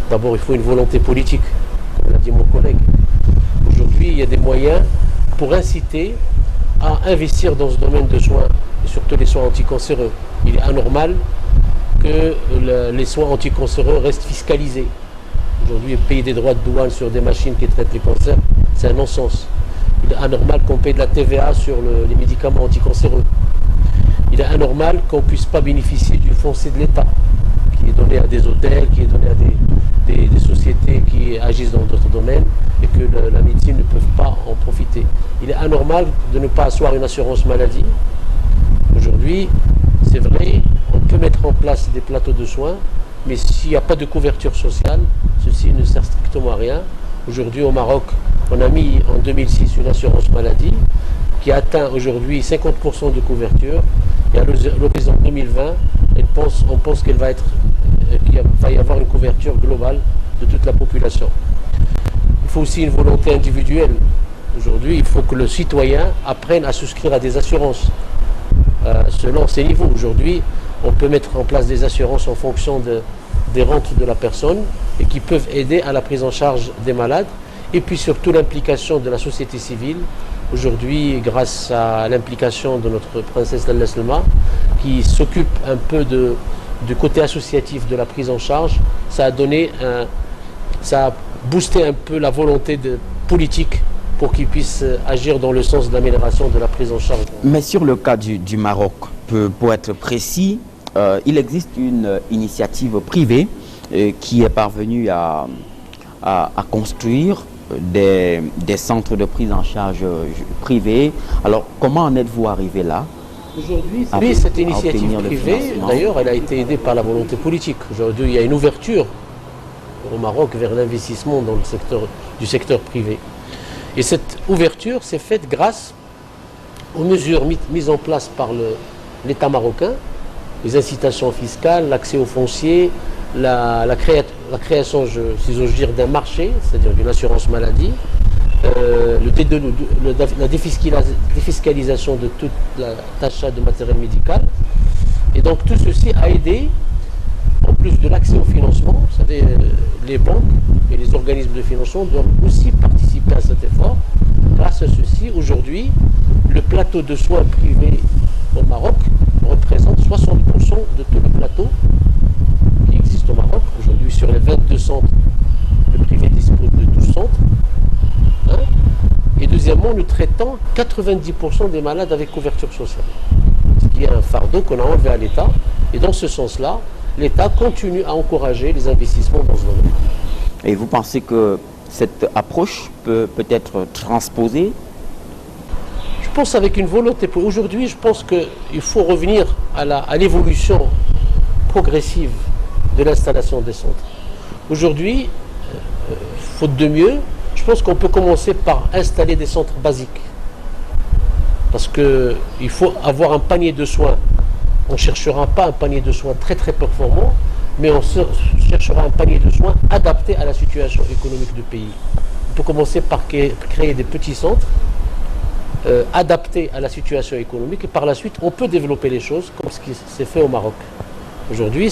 D'abord, il faut une volonté politique, comme l'a dit mon collègue. Aujourd'hui, il y a des moyens pour inciter à investir dans ce domaine de soins, et surtout les soins anticancéreux. Il est anormal que les soins anticancéreux restent fiscalisés. Aujourd'hui, payer des droits de douane sur des machines qui traitent les cancers, c'est un non-sens. Il est anormal qu'on paye de la TVA sur les médicaments anticancéreux. Il est anormal qu'on ne puisse pas bénéficier du foncier de l'État, qui est donné à des hôtels, qui est donné à des sociétés qui agissent dans d'autres domaines et que la médecine ne peut pas en profiter. Il est anormal de ne pas asseoir une assurance maladie. Aujourd'hui, c'est vrai, on peut mettre en place des plateaux de soins, mais s'il n'y a pas de couverture sociale, ceci ne sert strictement à rien. Aujourd'hui, au Maroc, on a mis en 2006 une assurance maladie qui atteint aujourd'hui 50% de couverture. Et à l'horizon 2020, on pense qu'il va y avoir une couverture globale de toute la population. Il faut aussi une volonté individuelle. Aujourd'hui, il faut que le citoyen apprenne à souscrire à des assurances selon ses niveaux. Aujourd'hui, on peut mettre en place des assurances en fonction des rentes de la personne et qui peuvent aider à la prise en charge des malades. Et puis surtout l'implication de la société civile. Aujourd'hui, grâce à l'implication de notre princesse Lalla Slma, qui s'occupe un peu du côté associatif de la prise en charge, ça a boosté un peu la volonté politique pour qu'ils puissent agir dans le sens de l'amélioration de la prise en charge. Mais sur le cas du Maroc, pour être précis, il existe une initiative privée qui est parvenue à construire des centres de prise en charge privés. Alors, comment en êtes-vous arrivé là? Aujourd'hui, cette initiative privée, d'ailleurs, elle a été aidée par la volonté politique. Aujourd'hui, il y a une ouverture au Maroc vers l'investissement dans du secteur privé. Et cette ouverture s'est faite grâce aux mesures mises en place par l'État marocain, les incitations fiscales, l'accès aux fonciers, la création, si j'ose dire, d'un marché, c'est-à-dire d'une assurance maladie, la défiscalisation de tout l'achat de matériel médical. Et donc tout ceci a aidé, en plus de l'accès au financement. Vous savez, les banques et les organismes de financement doivent aussi participer à cet effort. Grâce à ceci, aujourd'hui, le plateau de soins privés au Maroc représente 60% de tout le plateau qui existe au Maroc. Aujourd'hui, sur les 22 centres, le privé dispose de 12 centres. Et deuxièmement, nous traitons 90% des malades avec couverture sociale. Ce qui est un fardeau qu'on a enlevé à l'État. Et dans ce sens-là, l'État continue à encourager les investissements dans ce domaine. Et vous pensez que cette approche peut être transposée? Je pense avec une volonté. Aujourd'hui, je pense qu'il faut revenir à l'évolution progressive de l'installation des centres. Aujourd'hui, faute de mieux, je pense qu'on peut commencer par installer des centres basiques. Parce qu'il faut avoir un panier de soins. On ne cherchera pas un panier de soins très très performant, mais on cherchera un panier de soins adapté à la situation économique du pays. On peut commencer par créer des petits centres adaptés à la situation économique et par la suite on peut développer les choses comme ce qui s'est fait au Maroc. Aujourd'hui,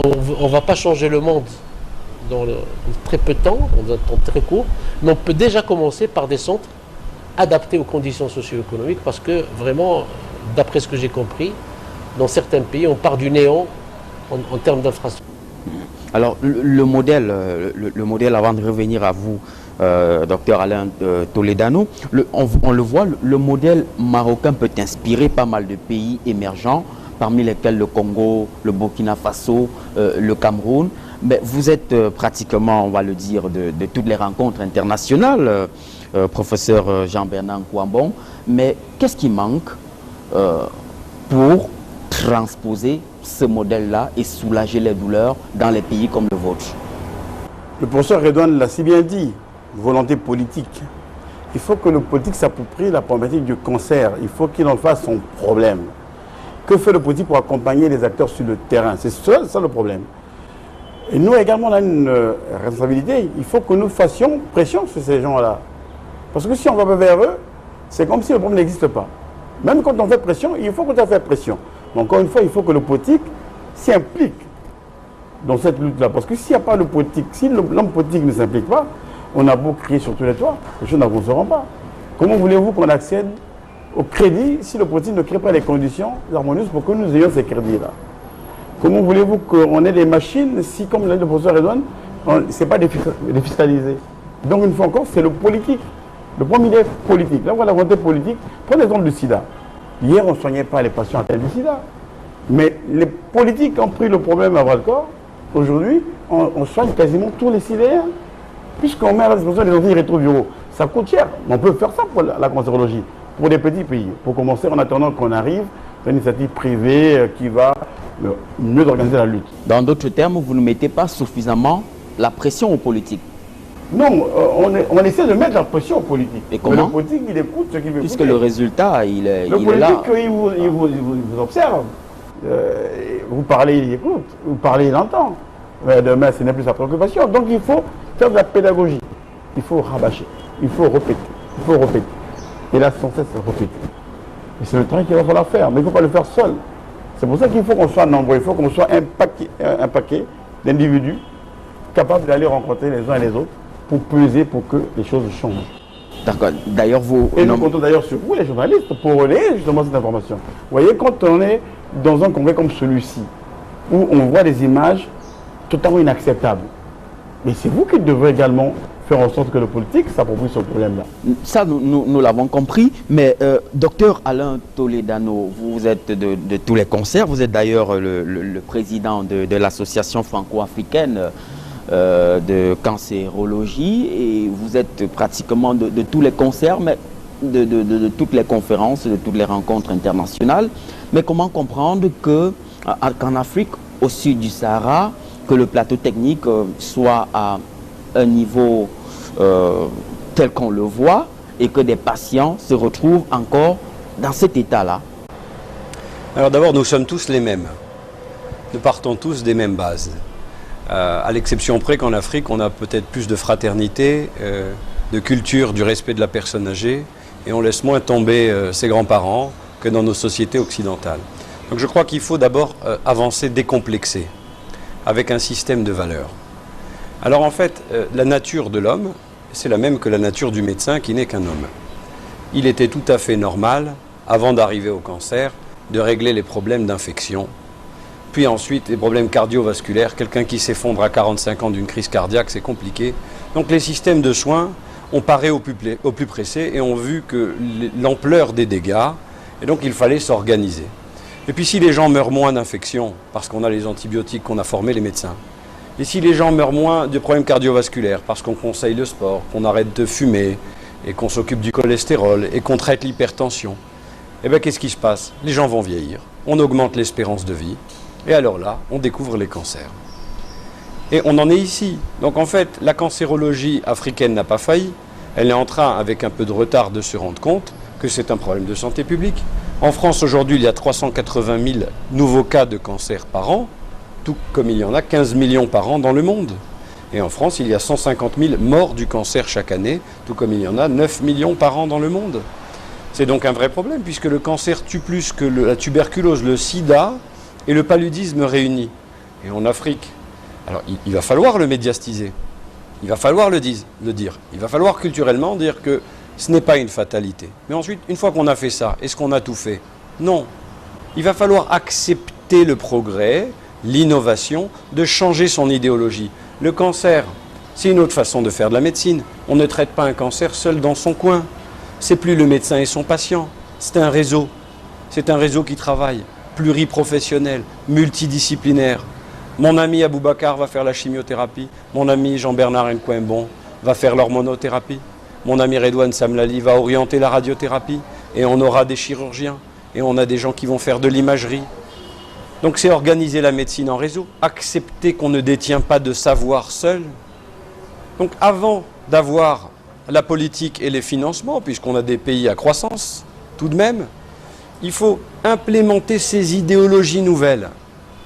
on ne va pas changer le monde dans très peu de temps, dans un temps très court, mais on peut déjà commencer par des centres adaptés aux conditions socio-économiques parce que vraiment, d'après ce que j'ai compris, dans certains pays, on part du néant en termes d'infrastructure. Alors, le modèle, avant de revenir à vous, docteur Alain Toledano. On le voit, le modèle marocain peut inspirer pas mal de pays émergents, parmi lesquels le Congo, le Burkina Faso, le Cameroun. Mais vous êtes pratiquement, on va le dire, de toutes les rencontres internationales, professeur Jean-Bernard Kouambon. Mais qu'est-ce qui manque pour transposer ce modèle-là et soulager les douleurs dans les pays comme le vôtre? Le professeur Redouane l'a si bien dit, volonté politique. Il faut que le politique s'approprie la problématique du cancer. Il faut qu'il en fasse son problème. Que fait le politique pour accompagner les acteurs sur le terrain? C'est ça le problème. Et nous également, on a une responsabilité. Il faut que nous fassions pression sur ces gens-là. Parce que si on va pas vers eux, c'est comme si le problème n'existe pas. Même quand on fait pression, il faut qu'on fasse pression. Mais encore une fois, il faut que le politique s'y implique dans cette lutte-là. Parce que s'il n'y a pas le politique, si l'homme politique ne s'implique pas, on a beau crier sur tous les toits, les choses n'avanceront pas. Comment voulez-vous qu'on accède au crédit si le politique ne crée pas les conditions harmonieuses pour que nous ayons ces crédits-là? Comment voulez-vous qu'on ait des machines si, comme l'a dit le professeur Redouane, ce n'est pas défiscalisé? Donc, une fois encore, c'est le politique. Le premier est politique. Là, on voit la volonté politique. Prenez l'exemple du sida. Hier, on ne soignait pas les patients atteints du sida. Mais les politiques ont pris le problème à bras de corps. Aujourd'hui, on soigne quasiment tous les sidéens. Puisqu'on met à la disposition des antirétroviraux. Ça coûte cher. On peut faire ça pour la cancérologie. Pour des petits pays. Pour commencer, en attendant qu'on arrive à une initiative privée qui va mieux organiser la lutte. Dans d'autres termes, vous ne mettez pas suffisamment la pression aux politiques? Non, on essaie de mettre la pression aux politiques. Et comment? Le politique, il écoute ce qu'il veut. Puisque le résultat, il est là. Le politique, il vous observe. Vous parlez, il écoute. Vous parlez, il entend. Mais demain, ce n'est plus sa préoccupation. Donc, il faut faire de la pédagogie. Il faut rabâcher. Il faut répéter. Il faut répéter. Et là, sans cesse, répéter. Et c'est le travail qu'il va falloir faire. Mais il ne faut pas le faire seul. C'est pour ça qu'il faut qu'on soit nombreux. Il faut qu'on soit un paquet d'individus capables d'aller rencontrer les uns et les autres pour peser, pour que les choses changent. D'accord. D'ailleurs, vous... Et nous comptons d'ailleurs sur vous, les journalistes, pour relayer justement cette information. Vous voyez, quand on est dans un congrès comme celui-ci, où on voit des images totalement inacceptables, mais c'est vous qui devrez également faire en sorte que le politique s'approprie ce problème-là. Ça, nous l'avons compris, mais docteur Alain Toledano, vous êtes de tous les concerts, vous êtes d'ailleurs le président de l'association franco-africaine de cancérologie, et vous êtes pratiquement de tous les concerts, mais de toutes les conférences, de toutes les rencontres internationales. Mais comment comprendre qu'en Afrique, au sud du Sahara, que le plateau technique soit à un niveau tel qu'on le voit, et que des patients se retrouvent encore dans cet état-là? Alors d'abord, nous sommes tous les mêmes. Nous partons tous des mêmes bases. À l'exception près qu'en Afrique, on a peut-être plus de fraternité, de culture, du respect de la personne âgée, et on laisse moins tomber ses grands-parents que dans nos sociétés occidentales. Donc je crois qu'il faut d'abord avancer décomplexé, avec un système de valeurs. Alors en fait, la nature de l'homme, c'est la même que la nature du médecin qui n'est qu'un homme. Il était tout à fait normal, avant d'arriver au cancer, de régler les problèmes d'infection. Puis ensuite, les problèmes cardiovasculaires. Quelqu'un qui s'effondre à 45 ans d'une crise cardiaque, c'est compliqué. Donc les systèmes de soins ont paré au plus pressé et ont vu que l'ampleur des dégâts, et donc il fallait s'organiser. Et puis si les gens meurent moins d'infections, parce qu'on a les antibiotiques qu'on a formés les médecins, et si les gens meurent moins de problèmes cardiovasculaires, parce qu'on conseille le sport, qu'on arrête de fumer, et qu'on s'occupe du cholestérol, et qu'on traite l'hypertension, eh bien qu'est-ce qui se passe? Les gens vont vieillir, on augmente l'espérance de vie, et alors là, on découvre les cancers. Et on en est ici. Donc en fait, la cancérologie africaine n'a pas failli. Elle est en train, avec un peu de retard, de se rendre compte que c'est un problème de santé publique. En France, aujourd'hui, il y a 380 000 nouveaux cas de cancer par an, tout comme il y en a 15 millions par an dans le monde. Et en France, il y a 150 000 morts du cancer chaque année, tout comme il y en a 9 millions par an dans le monde. C'est donc un vrai problème, puisque le cancer tue plus que la tuberculose, le sida et le paludisme réunis. Et en Afrique, alors il va falloir le médiatiser, il va falloir le dire, il va falloir culturellement dire que ce n'est pas une fatalité. Mais ensuite, une fois qu'on a fait ça, est-ce qu'on a tout fait? Non. Il va falloir accepter le progrès, l'innovation, de changer son idéologie. Le cancer, C'est une autre façon de faire de la médecine. On ne traite pas un cancer seul dans son coin. C'est plus le médecin et son patient. C'est un réseau. C'est un réseau qui travaille, pluriprofessionnel, multidisciplinaire. Mon ami Aboubacar va faire la chimiothérapie. Mon ami Jean-Bernard Nkwembon va faire l'hormonothérapie. Mon ami Redouane Samlali va orienter la radiothérapie. Et on aura des chirurgiens. Et on a des gens qui vont faire de l'imagerie. Donc c'est organiser la médecine en réseau. Accepter qu'on ne détient pas de savoir seul. Donc avant d'avoir la politique et les financements, puisqu'on a des pays à croissance, tout de même, il faut implémenter ces idéologies nouvelles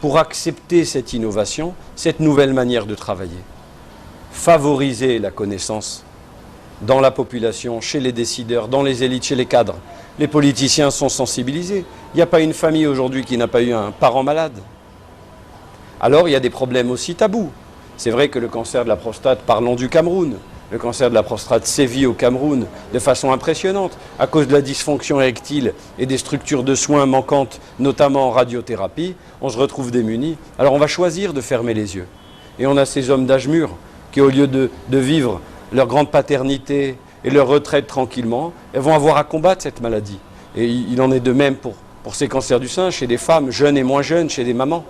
pour accepter cette innovation, cette nouvelle manière de travailler. Favoriser la connaissance dans la population, chez les décideurs, dans les élites, chez les cadres. Les politiciens sont sensibilisés. Il n'y a pas une famille aujourd'hui qui n'a pas eu un parent malade. Alors il y a des problèmes aussi tabous. C'est vrai que le cancer de la prostate, parlons du Cameroun, le cancer de la prostate sévit au Cameroun de façon impressionnante à cause de la dysfonction érectile et des structures de soins manquantes, notamment en radiothérapie. On se retrouve démunis. Alors on va choisir de fermer les yeux. Et on a ces hommes d'âge mûr qui, au lieu de vivre leur grande paternité et leur retraite tranquillement, elles vont avoir à combattre cette maladie. Et il en est de même pour ces cancers du sein, chez des femmes jeunes et moins jeunes, chez des mamans.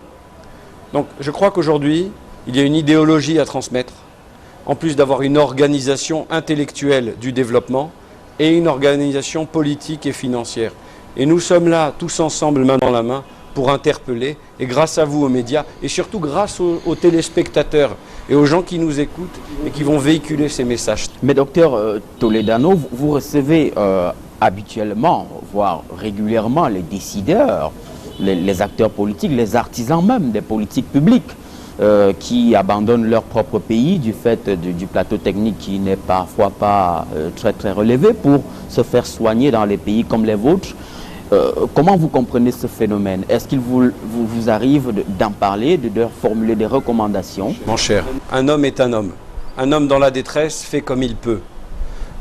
Donc je crois qu'aujourd'hui, il y a une idéologie à transmettre, en plus d'avoir une organisation intellectuelle du développement et une organisation politique et financière. Et nous sommes là, tous ensemble, main dans la main, pour interpeller, et grâce à vous, aux médias, et surtout grâce aux téléspectateurs et aux gens qui nous écoutent et qui vont véhiculer ces messages. Mais docteur Toledano, vous recevez habituellement, voire régulièrement, les décideurs, les acteurs politiques, les artisans même des politiques publiques, qui abandonnent leur propre pays du fait du plateau technique qui n'est parfois pas très relevé pour se faire soigner dans les pays comme les vôtres. Comment vous comprenez ce phénomène? Est-ce qu'il vous arrive d'en parler, de leur formuler des recommandations? Mon cher, un homme est un homme. Un homme dans la détresse fait comme il peut.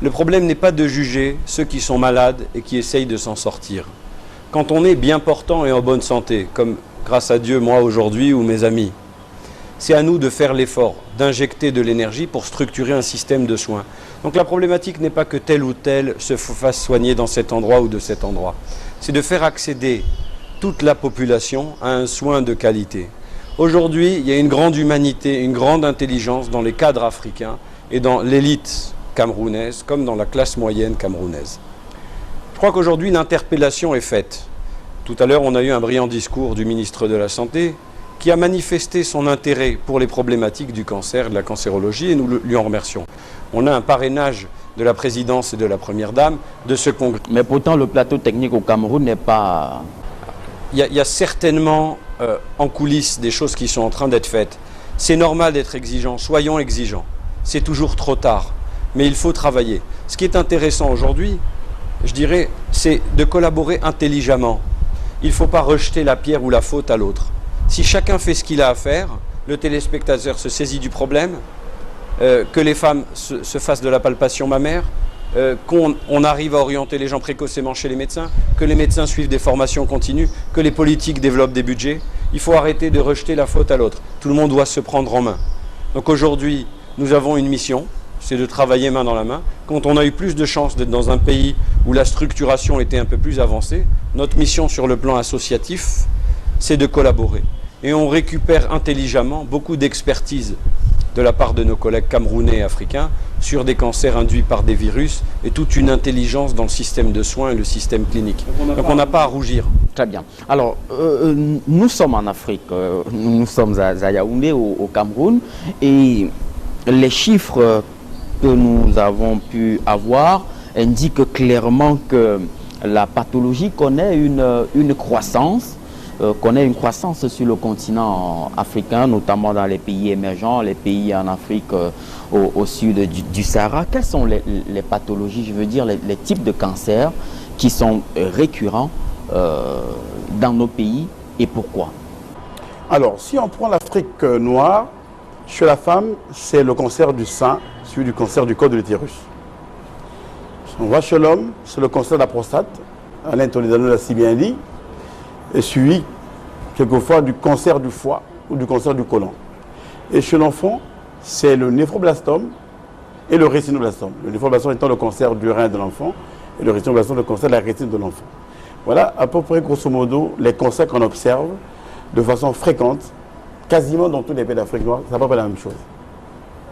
Le problème n'est pas de juger ceux qui sont malades et qui essayent de s'en sortir. Quand on est bien portant et en bonne santé, comme grâce à Dieu moi aujourd'hui ou mes amis, c'est à nous de faire l'effort, d'injecter de l'énergie pour structurer un système de soins. Donc la problématique n'est pas que tel ou tel se fasse soigner dans cet endroit ou de cet endroit. C'est de faire accéder toute la population à un soin de qualité. Aujourd'hui, il y a une grande humanité, une grande intelligence dans les cadres africains et dans l'élite camerounaise, comme dans la classe moyenne camerounaise. Je crois qu'aujourd'hui, l'interpellation est faite. Tout à l'heure, on a eu un brillant discours du ministre de la Santé qui a manifesté son intérêt pour les problématiques du cancer, de la cancérologie, et nous lui en remercions. On a un parrainage de la présidence et de la première dame de ce congrès. Mais pourtant, le plateau technique au Cameroun n'est pas... Il y a certainement en coulisses des choses qui sont en train d'être faites. C'est normal d'être exigeant, soyons exigeants. C'est toujours trop tard, mais il faut travailler. Ce qui est intéressant aujourd'hui, je dirais, c'est de collaborer intelligemment. Il ne faut pas rejeter la pierre ou la faute à l'autre. Si chacun fait ce qu'il a à faire, le téléspectateur se saisit du problème, que les femmes se fassent de la palpation mammaire, qu'on arrive à orienter les gens précocement chez les médecins, que les médecins suivent des formations continues, que les politiques développent des budgets. Il faut arrêter de rejeter la faute à l'autre. Tout le monde doit se prendre en main. Donc aujourd'hui, nous avons une mission, c'est de travailler main dans la main. Quand on a eu plus de chances d'être dans un pays où la structuration était un peu plus avancée, notre mission sur le plan associatif, c'est de collaborer. Et on récupère intelligemment beaucoup d'expertise de la part de nos collègues camerounais et africains sur des cancers induits par des virus et toute une intelligence dans le système de soins et le système clinique. Donc on n'a pas à rougir. Très bien. Alors, nous sommes en Afrique, nous sommes à Yaoundé, au Cameroun, et les chiffres que nous avons pu avoir indiquent clairement que la pathologie connaît une croissance sur le continent africain, notamment dans les pays émergents, les pays en Afrique au sud du Sahara. Quelles sont les pathologies, je veux dire, les types de cancers qui sont récurrents dans nos pays et pourquoi? Alors, si on prend l'Afrique noire, chez la femme, c'est le cancer du sein, suivi du cancer du col de l'utérus. On va chez l'homme, c'est le cancer de la prostate, Alain Toledano l'a si bien dit, et suivi quelquefois du cancer du foie ou du cancer du côlon. Et chez l'enfant, c'est le néphroblastome et le rétinoblastome. Le néphroblastome étant le cancer du rein de l'enfant et le rétinoblastome le cancer de la rétine de l'enfant. Voilà à peu près grosso modo les cancers qu'on observe de façon fréquente, quasiment dans tous les pays d'Afrique noire, c'est à peu près la même chose.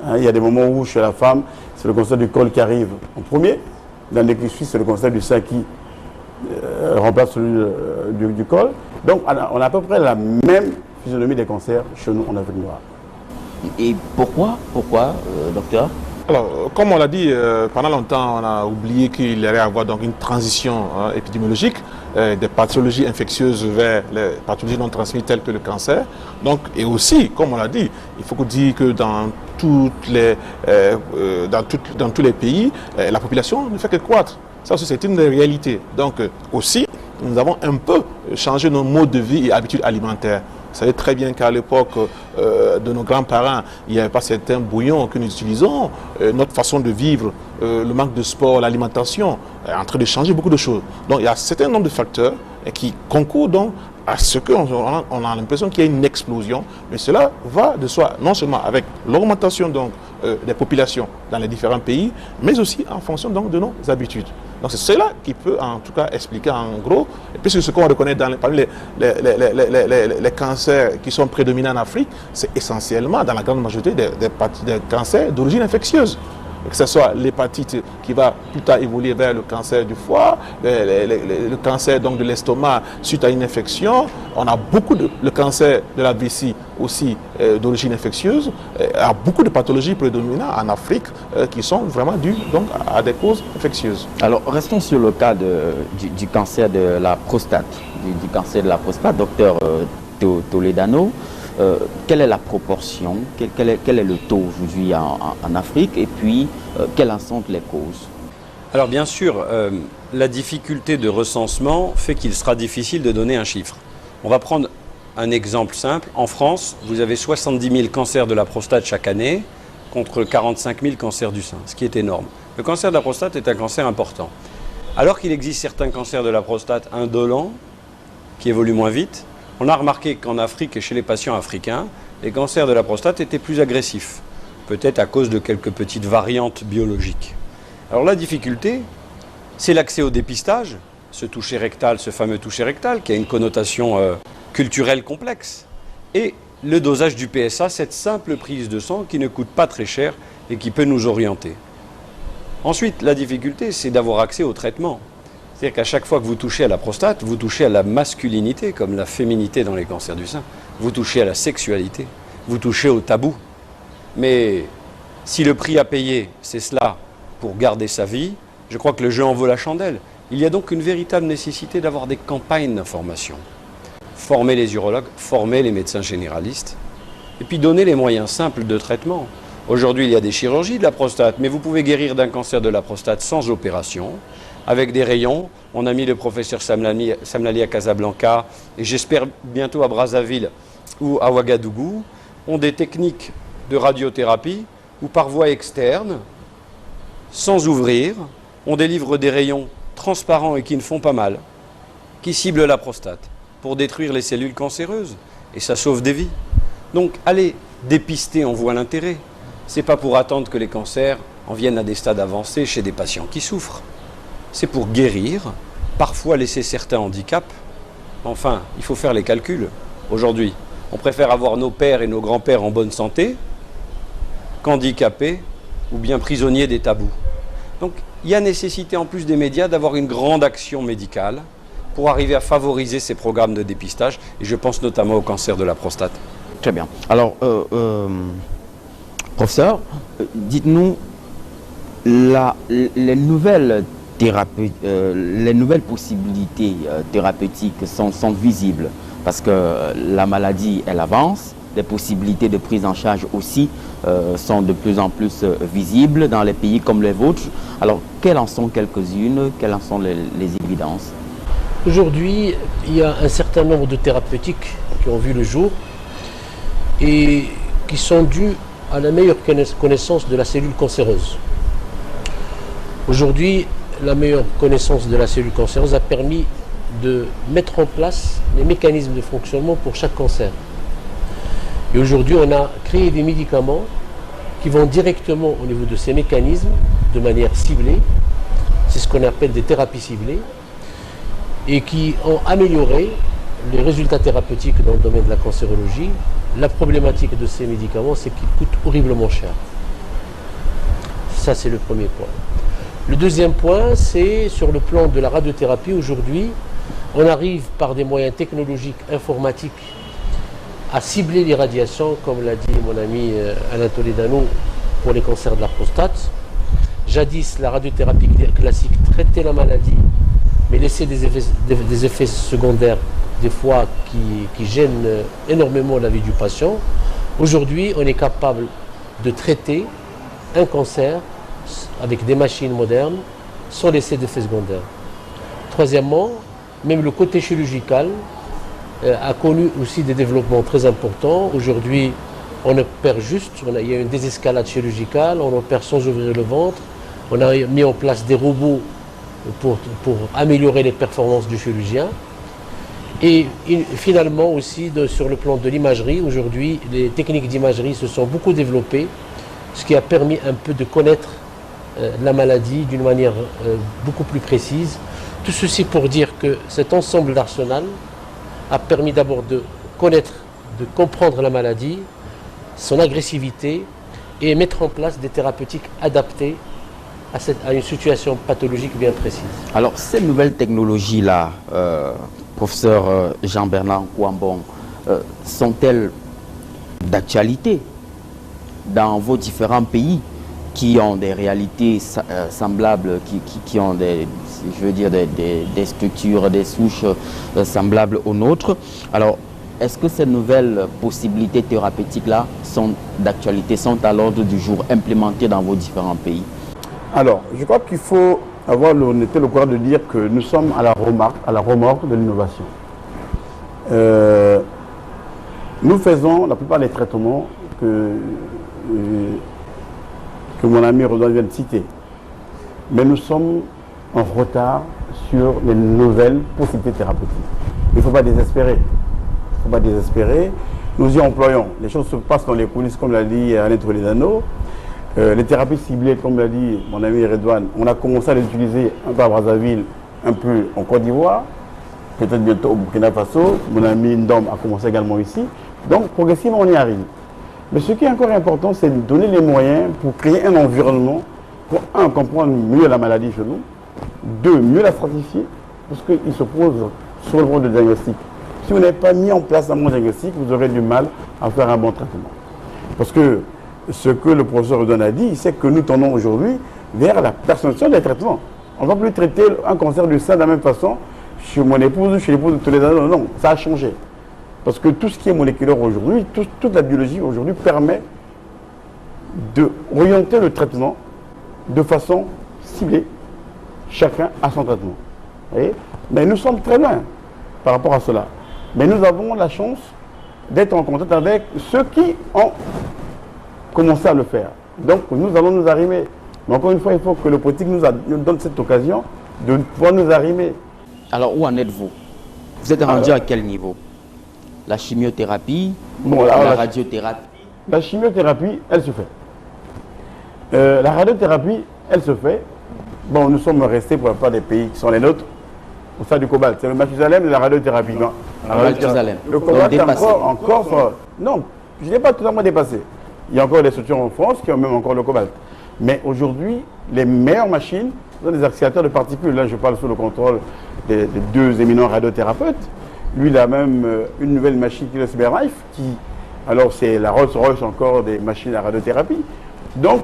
Hein, il y a des moments où chez la femme, c'est le cancer du col qui arrive en premier. Dans les pays suisses, c'est le cancer du sein qui remplace celui du col. Donc on a à peu près la même physionomie des cancers chez nous en Afrique noire. Et pourquoi, docteur? Alors, comme on l'a dit, pendant longtemps, on a oublié qu'il allait y avoir donc une transition épidémiologique des pathologies infectieuses vers les pathologies non transmises telles que le cancer. Donc, et aussi, comme on l'a dit, il faut dire que dans tous les pays, la population ne fait que croître. Ça aussi, c'est une réalité. Donc, aussi, nous avons un peu changé nos modes de vie et habitudes alimentaires. Vous savez très bien qu'à l'époque de nos grands-parents, il n'y avait pas certains bouillons que nous utilisons. Notre façon de vivre, le manque de sport, l'alimentation, est en train de changer beaucoup de choses. Donc il y a un certain nombre de facteurs qui concourent donc à ce qu'on a l'impression qu'il y a une explosion. Mais cela va de soi, non seulement avec l'augmentation donc des populations dans les différents pays, mais aussi en fonction donc de nos habitudes. Donc c'est cela qui peut en tout cas expliquer en gros, puisque ce qu'on reconnaît parmi les cancers qui sont prédominants en Afrique, c'est essentiellement dans la grande majorité des cancers d'origine infectieuse. Que ce soit l'hépatite qui va plus tard évoluer vers le cancer du foie, le cancer donc de l'estomac suite à une infection. On a beaucoup le cancer de la vessie aussi d'origine infectieuse. Il y a beaucoup de pathologies prédominantes en Afrique qui sont vraiment dues donc à des causes infectieuses. Alors restons sur le cas du cancer de la prostate, du cancer de la prostate, docteur Toledano. Quelle est la proportion, quel est le taux aujourd'hui en Afrique et puis quelles en sont les causes? Alors bien sûr, la difficulté de recensement fait qu'il sera difficile de donner un chiffre. On va prendre un exemple simple. En France, vous avez 70 000 cancers de la prostate chaque année contre 45 000 cancers du sein, ce qui est énorme. Le cancer de la prostate est un cancer important. Alors qu'il existe certains cancers de la prostate indolents qui évoluent moins vite, on a remarqué qu'en Afrique et chez les patients africains, les cancers de la prostate étaient plus agressifs, peut-être à cause de quelques petites variantes biologiques. Alors la difficulté, c'est l'accès au dépistage, ce toucher rectal, ce fameux toucher rectal, qui a une connotation culturelle complexe, et le dosage du PSA, cette simple prise de sang qui ne coûte pas très cher et qui peut nous orienter. Ensuite, la difficulté, c'est d'avoir accès au traitement. C'est-à-dire qu'à chaque fois que vous touchez à la prostate, vous touchez à la masculinité, comme la féminité dans les cancers du sein. Vous touchez à la sexualité, vous touchez au tabou. Mais si le prix à payer, c'est cela pour garder sa vie, je crois que le jeu en vaut la chandelle. Il y a donc une véritable nécessité d'avoir des campagnes d'information. Former les urologues, former les médecins généralistes, et puis donner les moyens simples de traitement. Aujourd'hui, il y a des chirurgies de la prostate, mais vous pouvez guérir d'un cancer de la prostate sans opération, avec des rayons. On a mis le professeur Samlali à Casablanca et j'espère bientôt à Brazzaville ou à Ouagadougou, ont des techniques de radiothérapie où par voie externe, sans ouvrir, on délivre des rayons transparents et qui ne font pas mal, qui ciblent la prostate pour détruire les cellules cancéreuses et ça sauve des vies. Donc allez dépister, on voit l'intérêt. Ce n'est pas pour attendre que les cancers en viennent à des stades avancés chez des patients qui souffrent. C'est pour guérir, parfois laisser certains handicaps. Enfin, il faut faire les calculs. Aujourd'hui, on préfère avoir nos pères et nos grands-pères en bonne santé qu'handicapés ou bien prisonniers des tabous. Donc, il y a nécessité, en plus des médias, d'avoir une grande action médicale pour arriver à favoriser ces programmes de dépistage. Et je pense notamment au cancer de la prostate. Très bien. Alors, professeur, dites-nous, les nouvelles possibilités thérapeutiques sont visibles parce que la maladie, elle avance, les possibilités de prise en charge aussi sont de plus en plus visibles dans les pays comme les vôtres. Alors, quelles en sont quelques-unes, quelles en sont les évidences? Aujourd'hui, il y a un certain nombre de thérapeutiques qui ont vu le jour et qui sont dues à la meilleure connaissance de la cellule cancéreuse. Aujourd'hui, la meilleure connaissance de la cellule cancéreuse a permis de mettre en place les mécanismes de fonctionnement pour chaque cancer. Et aujourd'hui, on a créé des médicaments qui vont directement au niveau de ces mécanismes de manière ciblée. C'est ce qu'on appelle des thérapies ciblées et qui ont amélioré les résultats thérapeutiques dans le domaine de la cancérologie. La problématique de ces médicaments, c'est qu'ils coûtent horriblement cher. Ça, c'est le premier point. Le deuxième point, c'est sur le plan de la radiothérapie. Aujourd'hui, on arrive par des moyens technologiques, informatiques, à cibler les radiations, comme l'a dit mon ami Alain Toledano, pour les cancers de la prostate. Jadis, la radiothérapie classique traitait la maladie, mais laissait des effets secondaires, des fois qui gênent énormément la vie du patient. Aujourd'hui, on est capable de traiter un cancer avec des machines modernes, sans laisser d'effets secondaires. Troisièmement, même le côté chirurgical a connu aussi des développements très importants. Aujourd'hui, on opère juste, il y a une désescalade chirurgicale, on opère sans ouvrir le ventre. On a mis en place des robots pour améliorer les performances du chirurgien. Et finalement aussi, sur le plan de l'imagerie, aujourd'hui, les techniques d'imagerie se sont beaucoup développées, ce qui a permis un peu de connaître la maladie d'une manière beaucoup plus précise. Tout ceci pour dire que cet ensemble d'arsenal a permis d'abord de connaître, de comprendre la maladie, son agressivité et mettre en place des thérapeutiques adaptées à une situation pathologique bien précise. Alors, ces nouvelles technologies-là, professeur Jean-Bernard Kouambon, sont-elles d'actualité dans vos différents pays qui ont des réalités semblables, qui ont des structures, des souches semblables aux nôtres? Alors, est-ce que ces nouvelles possibilités thérapeutiques-là sont d'actualité, sont à l'ordre du jour, implémentées dans vos différents pays? Alors, je crois qu'il faut avoir l'honnêteté, le courage de dire que nous sommes à la remorque de l'innovation. Nous faisons la plupart des traitements que mon ami Redouane vient de citer. Mais nous sommes en retard sur les nouvelles possibilités thérapeutiques. Il ne faut pas désespérer. Il ne faut pas désespérer. Nous y employons. Les choses se passent dans les coulisses, comme l'a dit Alain Toledano. Les thérapies ciblées, comme l'a dit mon ami Redouane, on a commencé à les utiliser un peu à Brazzaville, un peu en Côte d'Ivoire, peut-être bientôt au Burkina Faso. Mon ami Ndom a commencé également ici. Donc, progressivement, on y arrive. Mais ce qui est encore important, c'est de donner les moyens pour créer un environnement pour, un, comprendre mieux la maladie chez nous, deux, mieux la stratifier, parce qu'il se pose sur le plan de diagnostic. Si vous n'avez pas mis en place un bon diagnostic, vous aurez du mal à faire un bon traitement. Parce que ce que le professeur Redouane a dit, c'est que nous tendons aujourd'hui vers la personnalisation des traitements. On ne va plus traiter un cancer du sein de la même façon chez mon épouse ou chez l'épouse de tous les autres. Non, ça a changé. Parce que tout ce qui est moléculaire aujourd'hui, toute la biologie aujourd'hui permet d'orienter le traitement de façon ciblée. Chacun a son traitement. Vous voyez? Mais nous sommes très loin par rapport à cela. Mais nous avons la chance d'être en contact avec ceux qui ont commencé à le faire. Donc nous allons nous arrimer. Mais encore une fois, il faut que le politique nous donne cette occasion de pouvoir nous arrimer. Alors où en êtes-vous? Vous êtes rendu à quel niveau? La chimiothérapie, la radiothérapie? La chimiothérapie, elle se fait. La radiothérapie, elle se fait. Bon, nous sommes restés pour la plupart des pays qui sont les nôtres au stade du cobalt. C'est le Mathusalem de la radiothérapie. Non, le cobalt est encore non, je n'ai pas totalement dépassé. Il y a encore des structures en France qui ont même encore le cobalt. Mais aujourd'hui, les meilleures machines sont des accélérateurs de particules. Là, je parle sous le contrôle des deux éminents radiothérapeutes. Lui, il a même une nouvelle machine qui est le Cyberknife, alors c'est la Rolls-Royce encore des machines à radiothérapie. Donc,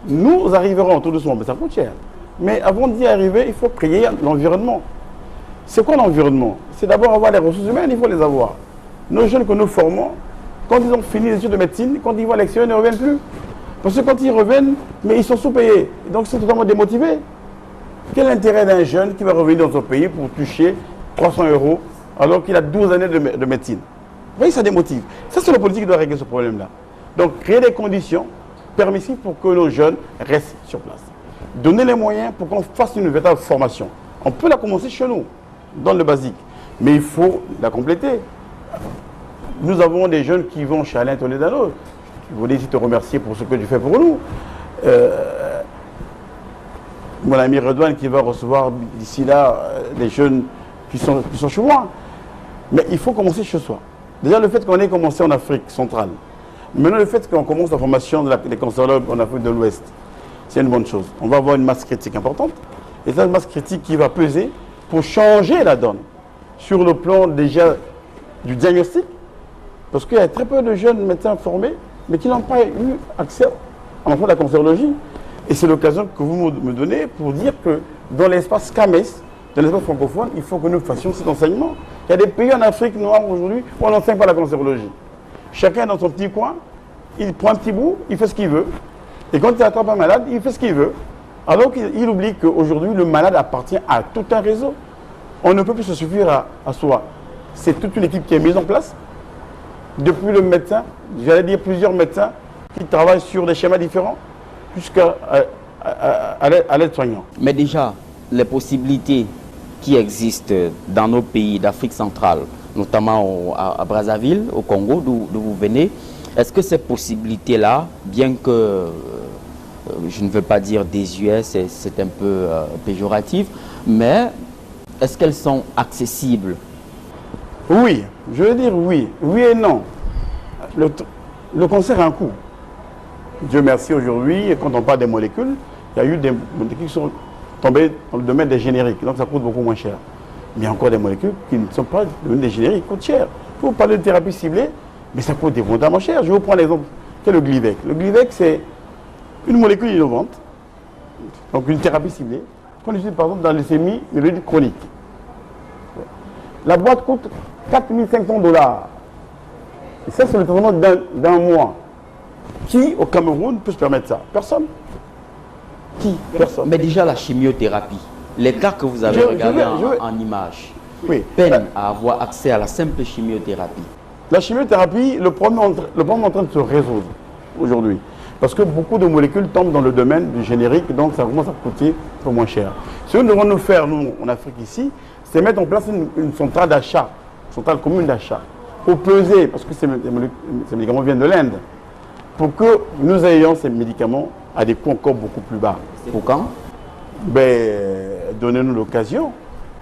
nous arriverons tout doucement, mais ça coûte cher. Mais avant d'y arriver, il faut créer l'environnement. C'est quoi l'environnement? C'est d'abord avoir les ressources humaines, il faut les avoir. Nos jeunes que nous formons, quand ils ont fini les études de médecine, quand ils voient l'extérieur, ils ne reviennent plus. Parce que quand ils reviennent, mais ils sont sous-payés. Donc ils sont totalement démotivés. Quel intérêt d'un jeune qui va revenir dans son pays pour toucher 300 € alors qu'il a 12 années de médecine? Vous voyez, ça démotive. Ça, c'est le politique qui doit régler ce problème-là. Donc créer des conditions permissives pour que nos jeunes restent sur place. Donner les moyens pour qu'on fasse une véritable formation. On peut la commencer chez nous, dans le basique. Mais il faut la compléter. Nous avons des jeunes qui vont chez Alain Toledano. Je voulais aussi te remercier pour ce que tu fais pour nous. Mon ami Redouane qui va recevoir d'ici là des jeunes qui sont chez moi. Mais il faut commencer chez soi. Déjà le fait qu'on ait commencé en Afrique centrale, maintenant le fait qu'on commence la formation des cancérologues en Afrique de l'Ouest, c'est une bonne chose. On va avoir une masse critique importante. Et c'est une masse critique qui va peser pour changer la donne. Sur le plan déjà du diagnostic, parce qu'il y a très peu de jeunes médecins formés, mais qui n'ont pas eu accès à l'enfant de la cancérologie. Et c'est l'occasion que vous me donnez pour dire que dans l'espace CAMES, dans l'espace francophone, il faut que nous fassions cet enseignement. Il y a des pays en Afrique noire aujourd'hui où on n'enseigne pas la cancérologie. Chacun dans son petit coin, il prend un petit bout, il fait ce qu'il veut. Et quand il attrape un malade, il fait ce qu'il veut. Alors qu'il oublie qu'aujourd'hui, le malade appartient à tout un réseau. On ne peut plus se suffire à soi. C'est toute une équipe qui est mise en place. Depuis le médecin, j'allais dire plusieurs médecins qui travaillent sur des schémas différents, jusqu'à l'aide-soignant. Mais déjà, les possibilités qui existent dans nos pays d'Afrique centrale, notamment à Brazzaville, au Congo, d'où vous venez, est-ce que ces possibilités-là, bien que je ne veux pas dire désuètes, c'est un peu péjoratif, mais est-ce qu'elles sont accessibles? Oui, je veux dire oui. Oui et non. Le cancer a un coût. Dieu merci, aujourd'hui, quand on parle des molécules, il y a eu des molécules qui sont tombées dans le domaine des génériques, donc ça coûte beaucoup moins cher. Mais il y a encore des molécules qui ne sont pas des génériques, qui coûtent cher. Vous parlez de thérapie ciblée, mais ça coûte évidemment cher. Je vais vous prendre l'exemple, c'est le Glivec. Le Glivec, c'est une molécule innovante, donc une thérapie ciblée, qu'on utilise par exemple dans les leucémie myéloïde chronique. La boîte coûte 4 500 $. Et ça, c'est le traitement d'un mois. Qui, au Cameroun, peut se permettre ça? Personne. Qui? Personne. Mais déjà, la chimiothérapie, les cas que vous avez regardés en images, oui, peinent à avoir accès à la simple chimiothérapie. La chimiothérapie, le problème est en train de se résoudre aujourd'hui. Parce que beaucoup de molécules tombent dans le domaine du générique, donc ça commence à coûter un peu moins cher. Ce que nous devons nous faire, nous, en Afrique ici, c'est mettre en place une centrale d'achat, une centrale commune d'achat, pour peser, parce que ces médicaments viennent de l'Inde, pour que nous ayons ces médicaments à des coûts encore beaucoup plus bas. Pour quand? Donnez-nous l'occasion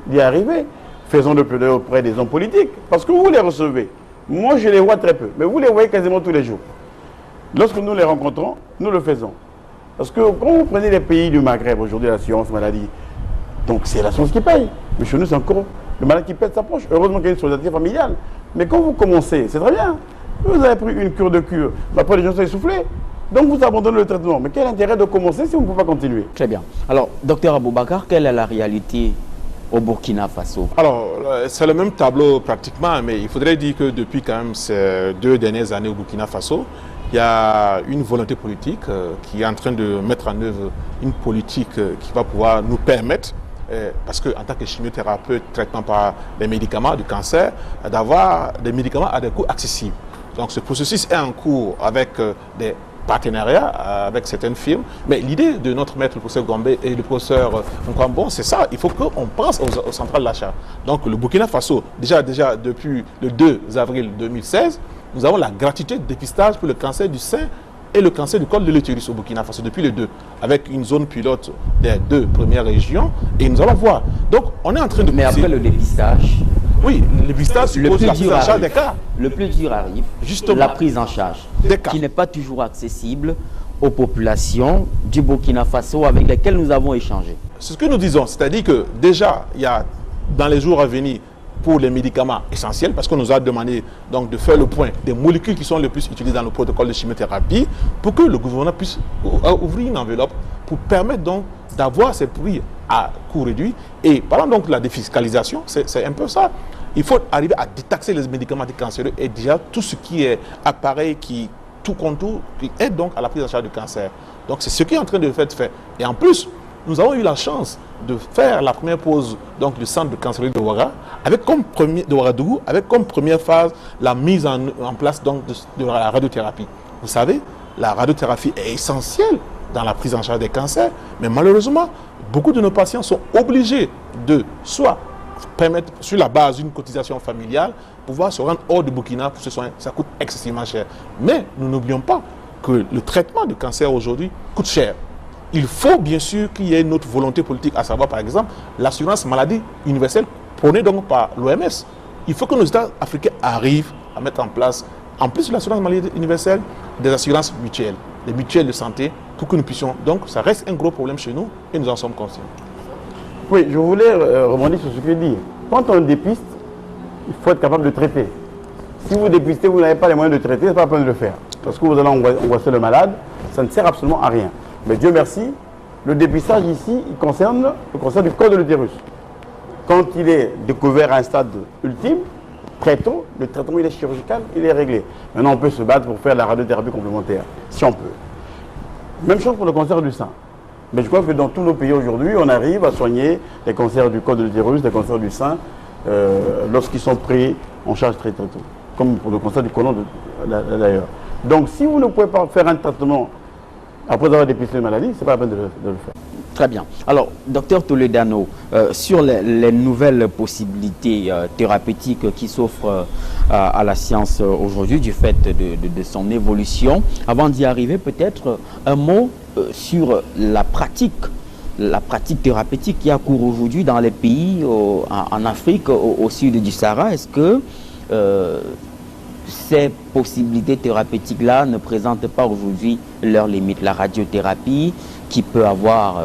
d'y arriver. Faisons le plaidoyer auprès des hommes politiques, parce que vous les recevez. Moi, je les vois très peu, mais vous les voyez quasiment tous les jours. Lorsque nous les rencontrons, nous le faisons. Parce que quand vous prenez les pays du Maghreb, aujourd'hui, l'assurance maladie, donc c'est l'assurance qui paye. Mais chez nous, c'est encore le malade qui paie sa poche. Heureusement qu'il y a une solidarité familiale. Mais quand vous commencez, c'est très bien. Vous avez pris une cure de cure, mais après les gens sont essoufflés. Donc vous abandonnez le traitement. Mais quel intérêt de commencer si on ne peut pas continuer? Très bien. Alors, docteur Aboubacar, quelle est la réalité au Burkina Faso? Alors, c'est le même tableau pratiquement, mais il faudrait dire que depuis quand même ces 2 dernières années au Burkina Faso, il y a une volonté politique qui est en train de mettre en œuvre une politique qui va pouvoir nous permettre, parce qu'en tant que chimiothérapeute traitant par les médicaments du cancer, d'avoir des médicaments à des coûts accessibles. Donc ce processus est en cours avec des partenariats avec certaines firmes, mais l'idée de notre maître, le professeur Gombe et le professeur Nkwambon, c'est ça, il faut qu'on pense aux centrales d'achat. Donc le Burkina Faso, déjà depuis le 2 avril 2016, nous avons la gratuité de dépistage pour le cancer du sein et le cancer du col de l'utérus au Burkina Faso depuis le 2, avec une zone pilote des 2 premières régions, et nous allons voir. Donc on est en train de... Mais après le dépistage... Oui, le dépistage suppose la prise en charge des cas. Le plus dur arrive, justement, la prise en charge, qui n'est pas toujours accessible aux populations du Burkina Faso avec lesquelles nous avons échangé. C'est ce que nous disons, c'est-à-dire que déjà, il y a dans les jours à venir, pour les médicaments essentiels, parce qu'on nous a demandé donc de faire le point des molécules qui sont les plus utilisées dans le protocole de chimiothérapie, pour que le gouvernement puisse ouvrir une enveloppe pour permettre donc d'avoir ces prix à coût réduit. Et parlant donc de la défiscalisation, c'est un peu ça. Il faut arriver à détaxer les médicaments cancéreux et déjà tout ce qui est appareil qui tout contour, qui aide donc à la prise en charge du cancer. Donc c'est ce qui est en train de faire. Et en plus, nous avons eu la chance de faire la première pause donc, du centre de cancérologie de Ouaga, avec comme première phase la mise en place donc, de la radiothérapie. Vous savez, la radiothérapie est essentielle dans la prise en charge des cancers, mais malheureusement, beaucoup de nos patients sont obligés de soit permettre, sur la base d'une cotisation familiale, pouvoir se rendre hors de Burkina pour se soigner. Ça coûte excessivement cher. Mais nous n'oublions pas que le traitement du cancer aujourd'hui coûte cher. Il faut bien sûr qu'il y ait une autre volonté politique, à savoir par exemple l'assurance maladie universelle prônée donc par l'OMS. Il faut que nos États africains arrivent à mettre en place, en plus de l'assurance maladie universelle, des assurances mutuelles, des mutuelles de santé, pour que nous puissions... Donc ça reste un gros problème chez nous et nous en sommes conscients. Oui, je voulais rebondir sur ce que dit. Quand on dépiste, il faut être capable de traiter. Si vous dépistez, vous n'avez pas les moyens de traiter, ce n'est pas la peine de le faire. Parce que vous allez angoisser le malade, ça ne sert absolument à rien. Mais Dieu merci, le dépistage ici, il concerne le cancer du col de l'utérus. Quand il est découvert à un stade ultime, très tôt, le traitement il est chirurgical, il est réglé. Maintenant, on peut se battre pour faire la radiothérapie complémentaire, si on peut. Même chose pour le cancer du sein. Mais je crois que dans tous nos pays aujourd'hui, on arrive à soigner les cancers du col de l'utérus, les cancers du sein, lorsqu'ils sont pris en charge très tôt. Comme pour le cancer du côlon d'ailleurs. Donc si vous ne pouvez pas faire un traitement après avoir dépisté une maladie, ce n'est pas la peine de le faire. Très bien. Alors, docteur Toledano, sur les nouvelles possibilités thérapeutiques qui s'offrent à la science aujourd'hui du fait de son évolution, avant d'y arriver, peut-être un mot sur la pratique thérapeutique qui a cours aujourd'hui dans les pays en Afrique, au sud du Sahara. Est-ce que ces possibilités thérapeutiques-là ne présentent pas aujourd'hui leurs limites? La radiothérapie, qui peut avoir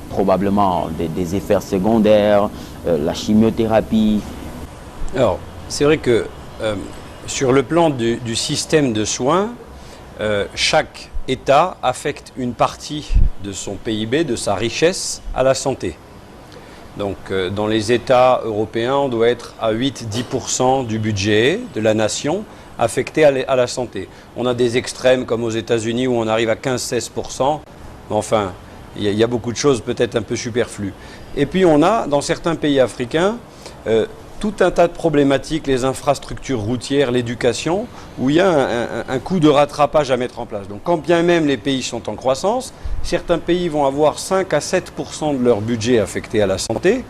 probablement des effets secondaires, la chimiothérapie. Alors, c'est vrai que sur le plan du système de soins, chaque État affecte une partie de son PIB, de sa richesse, à la santé. Donc, dans les États européens, on doit être à 8-10% du budget de la nation affecté à la santé. On a des extrêmes comme aux États-Unis où on arrive à 15-16%. Enfin, il y a beaucoup de choses peut-être un peu superflues. Et puis on a, dans certains pays africains, tout un tas de problématiques, les infrastructures routières, l'éducation, où il y a un coup de rattrapage à mettre en place. Donc quand bien même les pays sont en croissance, certains pays vont avoir 5 à 7% de leur budget affecté à la santé.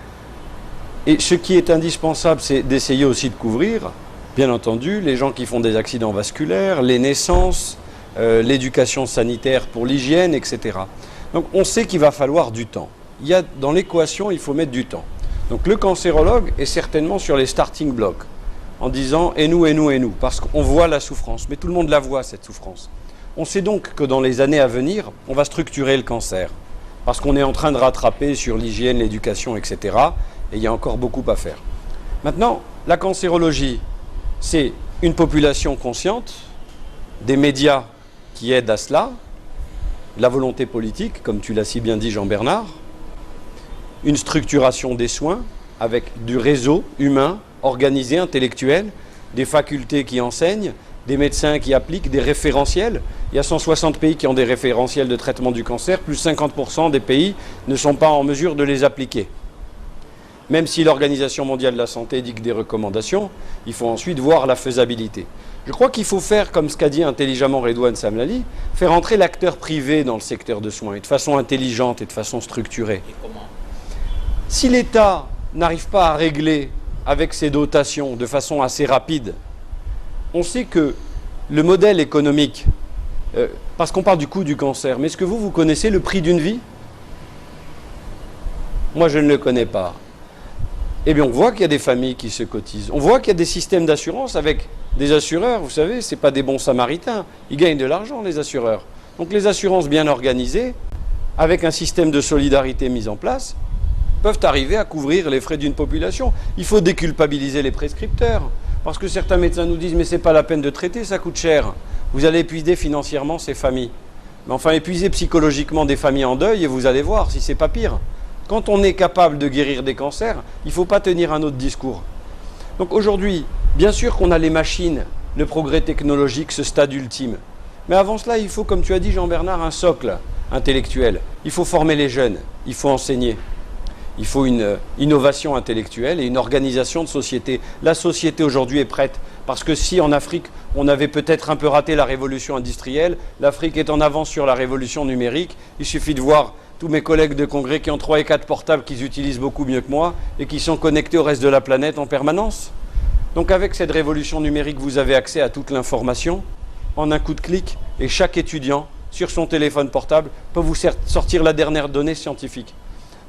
Et ce qui est indispensable, c'est d'essayer aussi de couvrir, bien entendu, les gens qui font des accidents vasculaires, les naissances, l'éducation sanitaire pour l'hygiène, etc. Donc on sait qu'il va falloir du temps. Dans l'équation, il faut mettre du temps. Donc le cancérologue est certainement sur les starting blocks, en disant « et nous, et nous, et nous », parce qu'on voit la souffrance, mais tout le monde la voit, cette souffrance. On sait donc que dans les années à venir, on va structurer le cancer, parce qu'on est en train de rattraper sur l'hygiène, l'éducation, etc. Et il y a encore beaucoup à faire. Maintenant, la cancérologie, c'est une population consciente, des médias qui aident à cela, la volonté politique, comme tu l'as si bien dit Jean-Bernard, une structuration des soins avec du réseau humain, organisé, intellectuel, des facultés qui enseignent, des médecins qui appliquent, des référentiels. Il y a 160 pays qui ont des référentiels de traitement du cancer, plus 50% des pays ne sont pas en mesure de les appliquer. Même si l'Organisation mondiale de la santé dit que des recommandations, il faut ensuite voir la faisabilité. Je crois qu'il faut faire, comme ce qu'a dit intelligemment Redouane Samlali, faire entrer l'acteur privé dans le secteur de soins, et de façon intelligente et de façon structurée. Et comment ? Si l'État n'arrive pas à régler avec ses dotations de façon assez rapide, on sait que le modèle économique, parce qu'on parle du coût du cancer, mais est-ce que vous connaissez le prix d'une vie? Moi, je ne le connais pas. Eh bien, on voit qu'il y a des familles qui se cotisent. On voit qu'il y a des systèmes d'assurance avec des assureurs, vous savez, ce n'est pas des bons samaritains. Ils gagnent de l'argent, les assureurs. Donc les assurances bien organisées, avec un système de solidarité mis en place, peuvent arriver à couvrir les frais d'une population. Il faut déculpabiliser les prescripteurs. Parce que certains médecins nous disent « mais ce n'est pas la peine de traiter, ça coûte cher. Vous allez épuiser financièrement ces familles. » Mais enfin, épuiser psychologiquement des familles en deuil et vous allez voir si ce n'est pas pire. Quand on est capable de guérir des cancers, il ne faut pas tenir un autre discours. Donc aujourd'hui, bien sûr qu'on a les machines, le progrès technologique, ce stade ultime. Mais avant cela, il faut, comme tu as dit Jean-Bernard, un socle intellectuel. Il faut former les jeunes, il faut enseigner. Il faut une innovation intellectuelle et une organisation de société. La société aujourd'hui est prête. Parce que si en Afrique, on avait peut-être un peu raté la révolution industrielle, l'Afrique est en avance sur la révolution numérique. Il suffit de voir tous mes collègues de congrès qui ont 3 et 4 portables qu'ils utilisent beaucoup mieux que moi et qui sont connectés au reste de la planète en permanence. Donc avec cette révolution numérique, vous avez accès à toute l'information en un coup de clic et chaque étudiant, sur son téléphone portable, peut vous sortir la dernière donnée scientifique.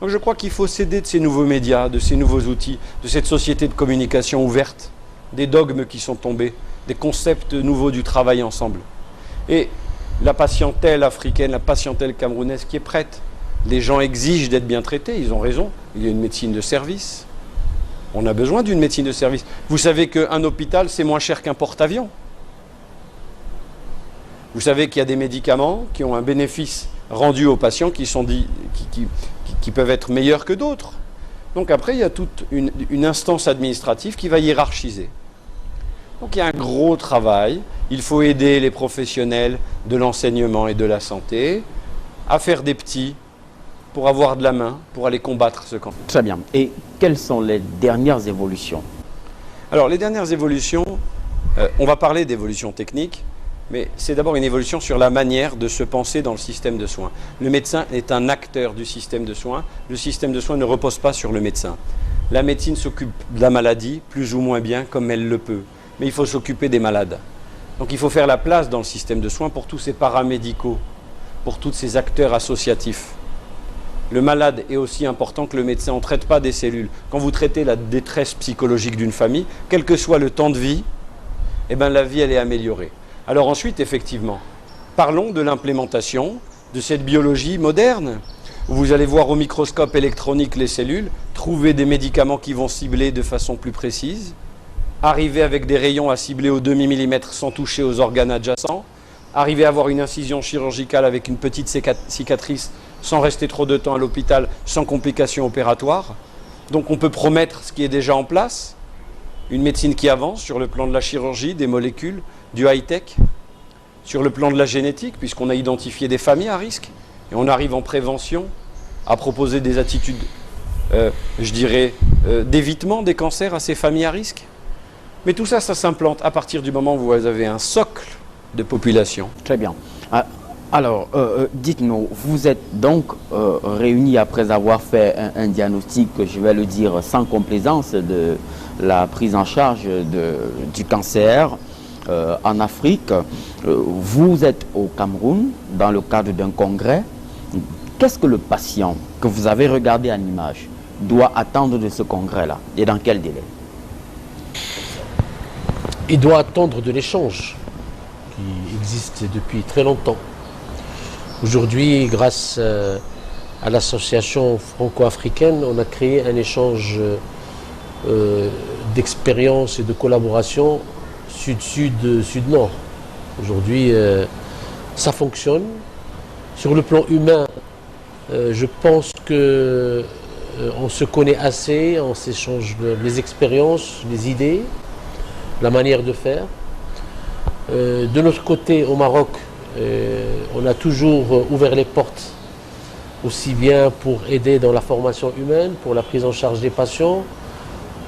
Donc je crois qu'il faut s'aider de ces nouveaux médias, de ces nouveaux outils, de cette société de communication ouverte, des dogmes qui sont tombés, des concepts nouveaux du travail ensemble. Et la patientèle africaine, la patientèle camerounaise qui est prête. Les gens exigent d'être bien traités, ils ont raison. Il y a une médecine de service. On a besoin d'une médecine de service. Vous savez qu'un hôpital, c'est moins cher qu'un porte-avions. Vous savez qu'il y a des médicaments qui ont un bénéfice rendu aux patients qui peuvent être meilleurs que d'autres. Donc après, il y a toute une instance administrative qui va hiérarchiser. Donc il y a un gros travail. Il faut aider les professionnels de l'enseignement et de la santé à faire des petits pour avoir de la main, pour aller combattre ce cancer. Très bien. Et quelles sont les dernières évolutions? Alors les dernières évolutions, on va parler d'évolution technique, mais c'est d'abord une évolution sur la manière de se penser dans le système de soins. Le médecin est un acteur du système de soins. Le système de soins ne repose pas sur le médecin. La médecine s'occupe de la maladie, plus ou moins bien, comme elle le peut. Mais il faut s'occuper des malades. Donc il faut faire la place dans le système de soins pour tous ces paramédicaux, pour tous ces acteurs associatifs. Le malade est aussi important que le médecin. On ne traite pas des cellules. Quand vous traitez la détresse psychologique d'une famille, quel que soit le temps de vie, eh ben, la vie elle est améliorée. Alors ensuite, effectivement, parlons de l'implémentation de cette biologie moderne, où vous allez voir au microscope électronique les cellules, trouver des médicaments qui vont cibler de façon plus précise, arriver avec des rayons à cibler au demi-millimètre sans toucher aux organes adjacents, arriver à avoir une incision chirurgicale avec une petite cicatrice sans rester trop de temps à l'hôpital, sans complications opératoires. Donc on peut promettre ce qui est déjà en place, une médecine qui avance sur le plan de la chirurgie, des molécules, du high-tech, sur le plan de la génétique, puisqu'on a identifié des familles à risque, et on arrive en prévention à proposer des attitudes, je dirais, d'évitement des cancers à ces familles à risque. Mais tout ça, ça s'implante à partir du moment où vous avez un socle de population. Très bien. Alors, dites-nous, vous êtes donc réunis après avoir fait un diagnostic, je vais le dire sans complaisance, de la prise en charge du cancer en Afrique. Vous êtes au Cameroun dans le cadre d'un congrès. Qu'est-ce que le patient que vous avez regardé en image doit attendre de ce congrès-là et dans quel délai? Il doit attendre de l'échange qui existe depuis très longtemps. Aujourd'hui, grâce à l'association franco-africaine, on a créé un échange d'expérience et de collaboration sud-sud, sud-nord. Aujourd'hui, ça fonctionne. Sur le plan humain, je pense que on se connaît assez, on s'échange les expériences, les idées, la manière de faire. De notre côté, au Maroc, on a toujours ouvert les portes, aussi bien pour aider dans la formation humaine, pour la prise en charge des patients,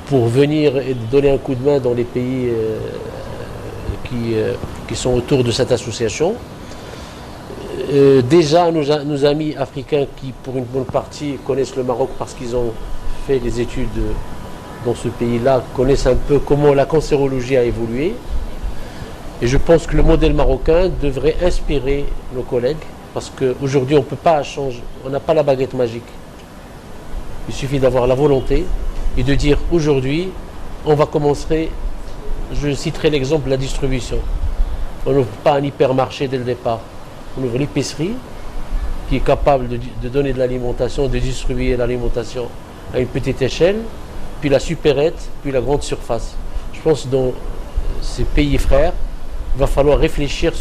pour venir et donner un coup de main dans les pays qui sont autour de cette association. Déjà, nos amis africains qui, pour une bonne partie, connaissent le Maroc parce qu'ils ont fait des études dans ce pays-là, connaissent un peu comment la cancérologie a évolué. Et je pense que le modèle marocain devrait inspirer nos collègues, parce qu'aujourd'hui, on ne peut pas changer, on n'a pas la baguette magique. Il suffit d'avoir la volonté et de dire aujourd'hui, on va commencer, je citerai l'exemple de la distribution. On n'ouvre pas un hypermarché dès le départ. On ouvre l'épicerie qui est capable de donner de l'alimentation, de distribuer l'alimentation à une petite échelle, puis la supérette, puis la grande surface. Je pense que dans ces pays frères, il va falloir réfléchir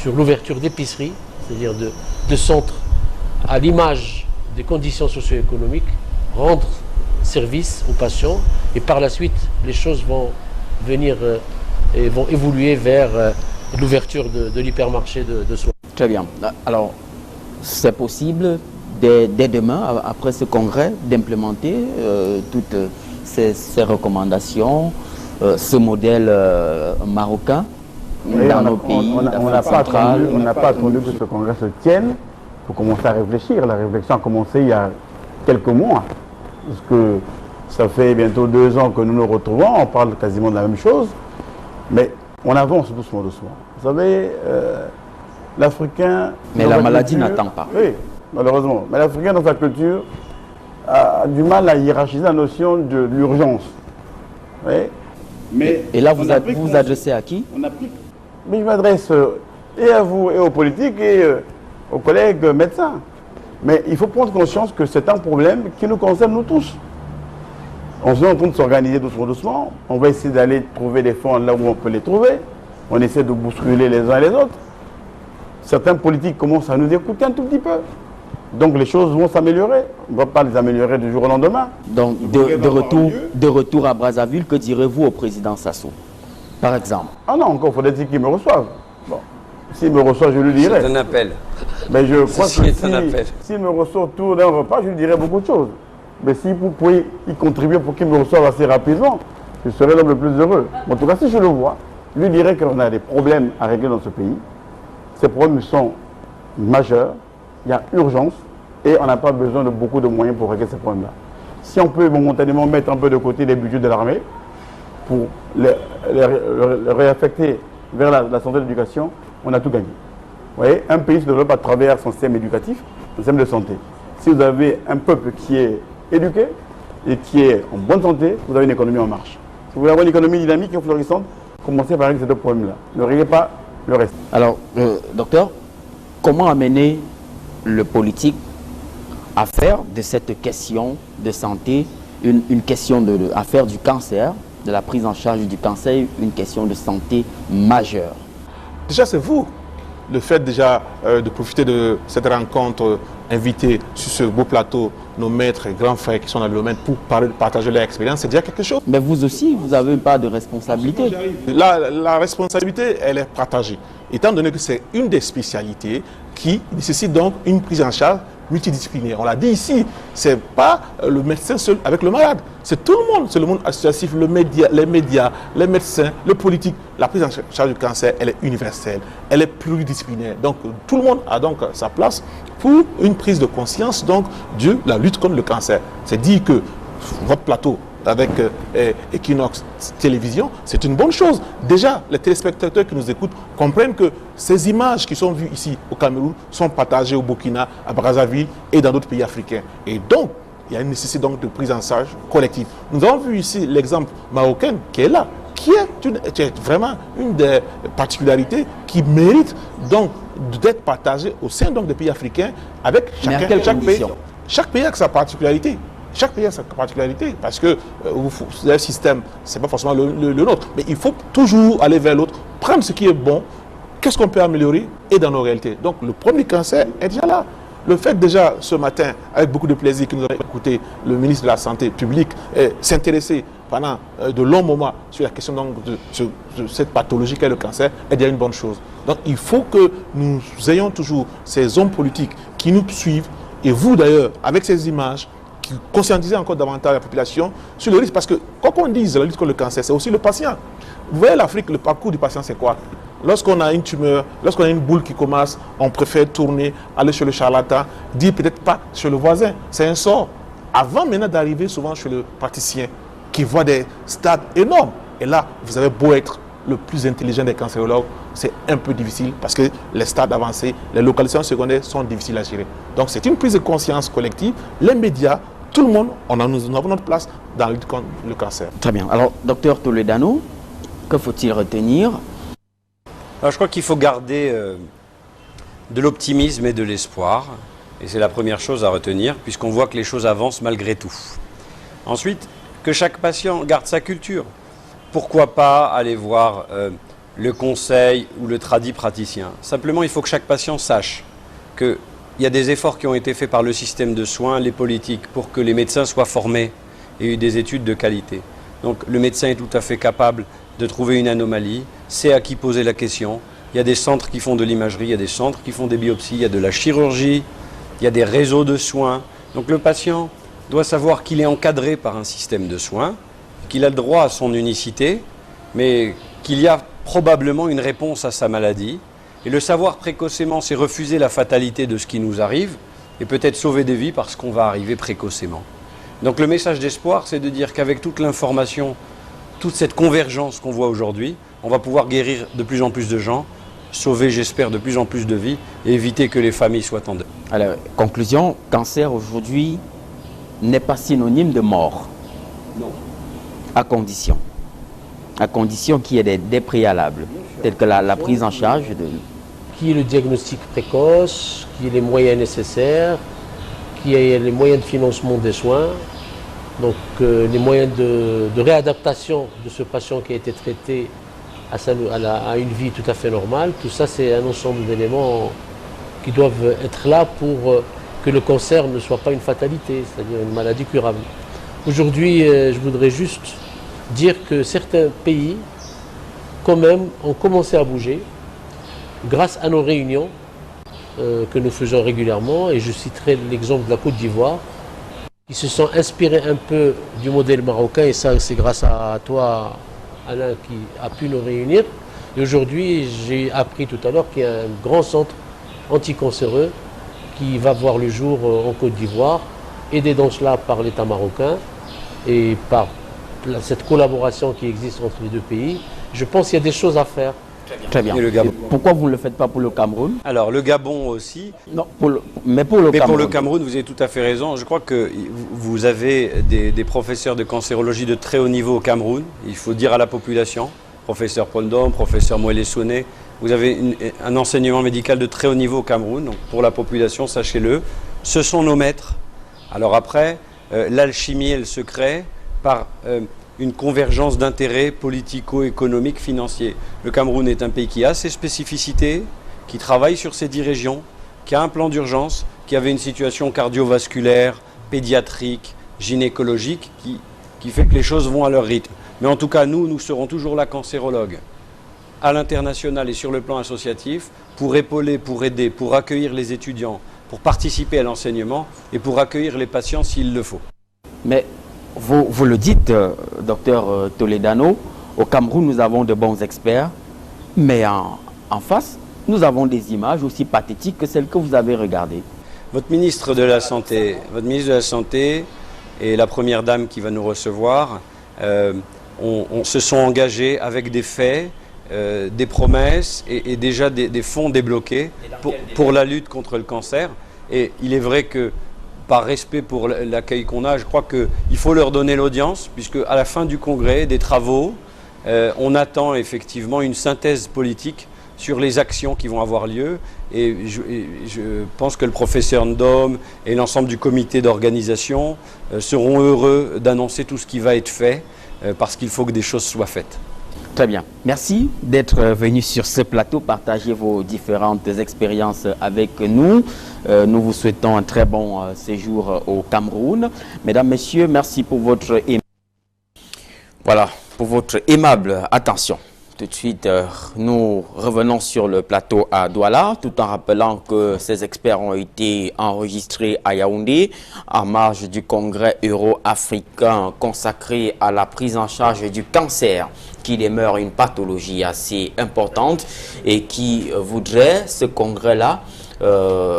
sur l'ouverture d'épiceries, c'est-à-dire de centres à l'image des conditions socio-économiques, rendre service aux patients, et par la suite, les choses vont venir et vont évoluer vers l'ouverture de l'hypermarché de soins. Très bien. Alors, c'est possible dès demain, après ce congrès, d'implémenter toutes ces recommandations, ce modèle marocain dans nos pays. On n'a pas attendu que ce congrès se tienne pour commencer à réfléchir. La réflexion a commencé il y a quelques mois, parce que ça fait bientôt 2 ans que nous nous retrouvons, on parle quasiment de la même chose, mais on avance doucement, doucement. Vous savez, l'Africain... Mais la maladie n'attend pas. Oui, malheureusement. Mais l'Africain, dans sa culture, a du mal à hiérarchiser la notion de l'urgence. Oui. Mais et là, vous vous adressez à qui? Mais je m'adresse et à vous, et aux politiques, et aux collègues médecins. Mais il faut prendre conscience que c'est un problème qui nous concerne nous tous. On est en train de s'organiser doucement, doucement. On va essayer d'aller trouver des fonds là où on peut les trouver. On essaie de bousculer les uns et les autres. Certains politiques commencent à nous écouter un tout petit peu. Donc les choses vont s'améliorer. On ne va pas les améliorer du jour au lendemain. Donc de retour à Brazzaville, que direz-vous au président Sassou, par exemple? Ah non, encore faudrait-il qu'il me reçoive. Bon, s'il me reçoit, je lui dirai. C'est un appel. Mais je crois que s'il me reçoit autour d'un repas, je lui dirai beaucoup de choses. Mais si vous pouvez y contribuer pour qu'il me reçoive assez rapidement, je serai l'homme le plus heureux. En tout cas, si je le vois, je lui dirai qu'on a des problèmes à régler dans ce pays. Ces problèmes sont majeurs, il y a urgence et on n'a pas besoin de beaucoup de moyens pour régler ces problèmes-là. Si on peut momentanément mettre un peu de côté les budgets de l'armée pour les réaffecter vers la santé et l'éducation, on a tout gagné. Vous voyez, un pays se développe à travers son système éducatif, son système de santé. Si vous avez un peuple qui est éduqué et qui est en bonne santé, vous avez une économie en marche. Si vous voulez avoir une économie dynamique et florissante, commencez par régler ces deux problèmes-là. Ne réglez pas le reste. Alors, docteur, comment amener le politique à faire de cette question de santé une question à faire du cancer, de la prise en charge du cancer, une question de santé majeure? Déjà, c'est vous. Le fait déjà de profiter de cette rencontre, inviter sur ce beau plateau nos maîtres et grands frères qui sont dans le domaine pour partager leur expérience, c'est déjà quelque chose. Mais vous aussi, vous avez une part de responsabilité. La responsabilité, elle est partagée. Étant donné que c'est une des spécialités qui nécessite donc une prise en charge multidisciplinaire. On l'a dit ici, c'est pas le médecin seul avec le malade, c'est tout le monde, c'est le monde associatif, les médias, les médecins, le politique. La prise en charge du cancer, elle est universelle, elle est pluridisciplinaire. Donc tout le monde a donc sa place pour une prise de conscience donc de la lutte contre le cancer. C'est dire que votre plateau avec Equinox Télévision, c'est une bonne chose. Déjà, les téléspectateurs qui nous écoutent comprennent que ces images qui sont vues ici au Cameroun sont partagées au Burkina, à Brazzaville et dans d'autres pays africains. Et donc, il y a une nécessité donc de prise en charge collective. Nous avons vu ici l'exemple marocain qui est là, qui est vraiment une des particularités qui mérite donc d'être partagée au sein donc des pays africains avec chaque pays. Chaque pays a sa particularité. Chaque pays a sa particularité parce que le système, ce n'est pas forcément le nôtre. Mais il faut toujours aller vers l'autre, prendre ce qui est bon, qu'est-ce qu'on peut améliorer et dans nos réalités. Donc le premier cancer est déjà là. Le fait déjà ce matin, avec beaucoup de plaisir que nous avons écouté le ministre de la Santé publique s'intéresser pendant de longs moments sur la question donc, de cette pathologie qu'est le cancer, est déjà une bonne chose. Donc il faut que nous ayons toujours ces hommes politiques qui nous suivent et vous d'ailleurs, avec ces images, qui conscientiser encore davantage la population sur le risque. Parce que, quoi qu'on dise, la lutte contre le cancer, c'est aussi le patient. Vous voyez l'Afrique, le parcours du patient, c'est quoi? Lorsqu'on a une tumeur, lorsqu'on a une boule qui commence, on préfère tourner, aller chez le charlatan, dire peut-être pas chez le voisin. C'est un sort. Avant maintenant d'arriver souvent chez le praticien, qui voit des stades énormes. Et là, vous avez beau être le plus intelligent des cancérologues, c'est un peu difficile parce que les stades avancés, les localisations secondaires sont difficiles à gérer. Donc c'est une prise de conscience collective. Les médias, tout le monde, nous avons notre place dans la lutte contre le cancer. Très bien. Alors, docteur Toledano, que faut-il retenir? Alors, je crois qu'il faut garder de l'optimisme et de l'espoir. Et c'est la première chose à retenir, puisqu'on voit que les choses avancent malgré tout. Ensuite, que chaque patient garde sa culture. Pourquoi pas aller voir le conseil ou le tradit praticien? Simplement, il faut que chaque patient sache qu'il y a des efforts qui ont été faits par le système de soins, les politiques, pour que les médecins soient formés et aient des études de qualité. Donc le médecin est tout à fait capable de trouver une anomalie, sait à qui poser la question. Il y a des centres qui font de l'imagerie, il y a des centres qui font des biopsies, il y a de la chirurgie, il y a des réseaux de soins. Donc le patient doit savoir qu'il est encadré par un système de soins, qu'il a le droit à son unicité, mais qu'il y a probablement une réponse à sa maladie. Et le savoir précocement, c'est refuser la fatalité de ce qui nous arrive et peut-être sauver des vies parce qu'on va arriver précocement. Donc le message d'espoir, c'est de dire qu'avec toute l'information, toute cette convergence qu'on voit aujourd'hui, on va pouvoir guérir de plus en plus de gens, sauver, j'espère, de plus en plus de vies et éviter que les familles soient en deuil. Alors, conclusion, cancer aujourd'hui n'est pas synonyme de mort. Non. À condition qu'il y ait des préalables, tels que la prise en charge de... Qu'il y ait le diagnostic précoce, qu'il y ait les moyens nécessaires, qu'il y ait les moyens de financement des soins, donc les moyens de réadaptation de ce patient qui a été traité à une vie tout à fait normale. Tout ça, c'est un ensemble d'éléments qui doivent être là pour que le cancer ne soit pas une fatalité, c'est-à-dire une maladie curable. Aujourd'hui, je voudrais juste dire que certains pays, quand même, ont commencé à bouger grâce à nos réunions que nous faisons régulièrement, et je citerai l'exemple de la Côte d'Ivoire, qui se sont inspirés un peu du modèle marocain, et ça c'est grâce à toi, Alain, qui a pu nous réunir. Et aujourd'hui, j'ai appris tout à l'heure qu'il y a un grand centre anticancéreux qui va voir le jour en Côte d'Ivoire, aidé dans cela par l'État marocain et par cette collaboration qui existe entre les deux pays. Je pense qu'il y a des choses à faire. Très bien. Et le Gabon. Pourquoi vous ne le faites pas pour le Cameroun? Alors, le Gabon aussi. Non, mais pour le Cameroun. Pour le Cameroun, vous avez tout à fait raison. Je crois que vous avez des professeurs de cancérologie de très haut niveau au Cameroun. Il faut dire à la population, professeur Pondom, professeur Moelle-Sonné, vous avez un enseignement médical de très haut niveau au Cameroun. Donc, pour la population, sachez-le, ce sont nos maîtres. Alors après, l'alchimie, elle se crée par une convergence d'intérêts politico-économiques, financiers. Le Cameroun est un pays qui a ses spécificités, qui travaille sur ses 10 régions, qui a un plan d'urgence, qui avait une situation cardiovasculaire, pédiatrique, gynécologique, qui fait que les choses vont à leur rythme. Mais en tout cas, nous serons toujours là, cancérologues, à l'international et sur le plan associatif, pour épauler, pour aider, pour accueillir les étudiants, pour participer à l'enseignement et pour accueillir les patients s'il le faut. Mais vous le dites, docteur Toledano, au Cameroun, nous avons de bons experts, mais en face, nous avons des images aussi pathétiques que celles que vous avez regardées. Votre ministre de la Santé et la première dame qui va nous recevoir se sont engagés avec des faits, des promesses et déjà des fonds débloqués pour la lutte contre le cancer. Et il est vrai que, par respect pour l'accueil qu'on a, je crois qu'il faut leur donner l'audience, puisque à la fin du congrès, des travaux, on attend effectivement une synthèse politique sur les actions qui vont avoir lieu. Et je pense que le professeur Ndom et l'ensemble du comité d'organisation seront heureux d'annoncer tout ce qui va être fait, parce qu'il faut que des choses soient faites. Très bien. Merci d'être venu sur ce plateau, partager vos différentes expériences avec nous. Nous vous souhaitons un très bon séjour au Cameroun. Mesdames, Messieurs, merci pour votre aimable attention. Tout de suite, nous revenons sur le plateau à Douala, tout en rappelant que ces experts ont été enregistrés à Yaoundé en marge du congrès euro-africain consacré à la prise en charge du cancer, qui demeure une pathologie assez importante et qui voudrait, ce congrès-là,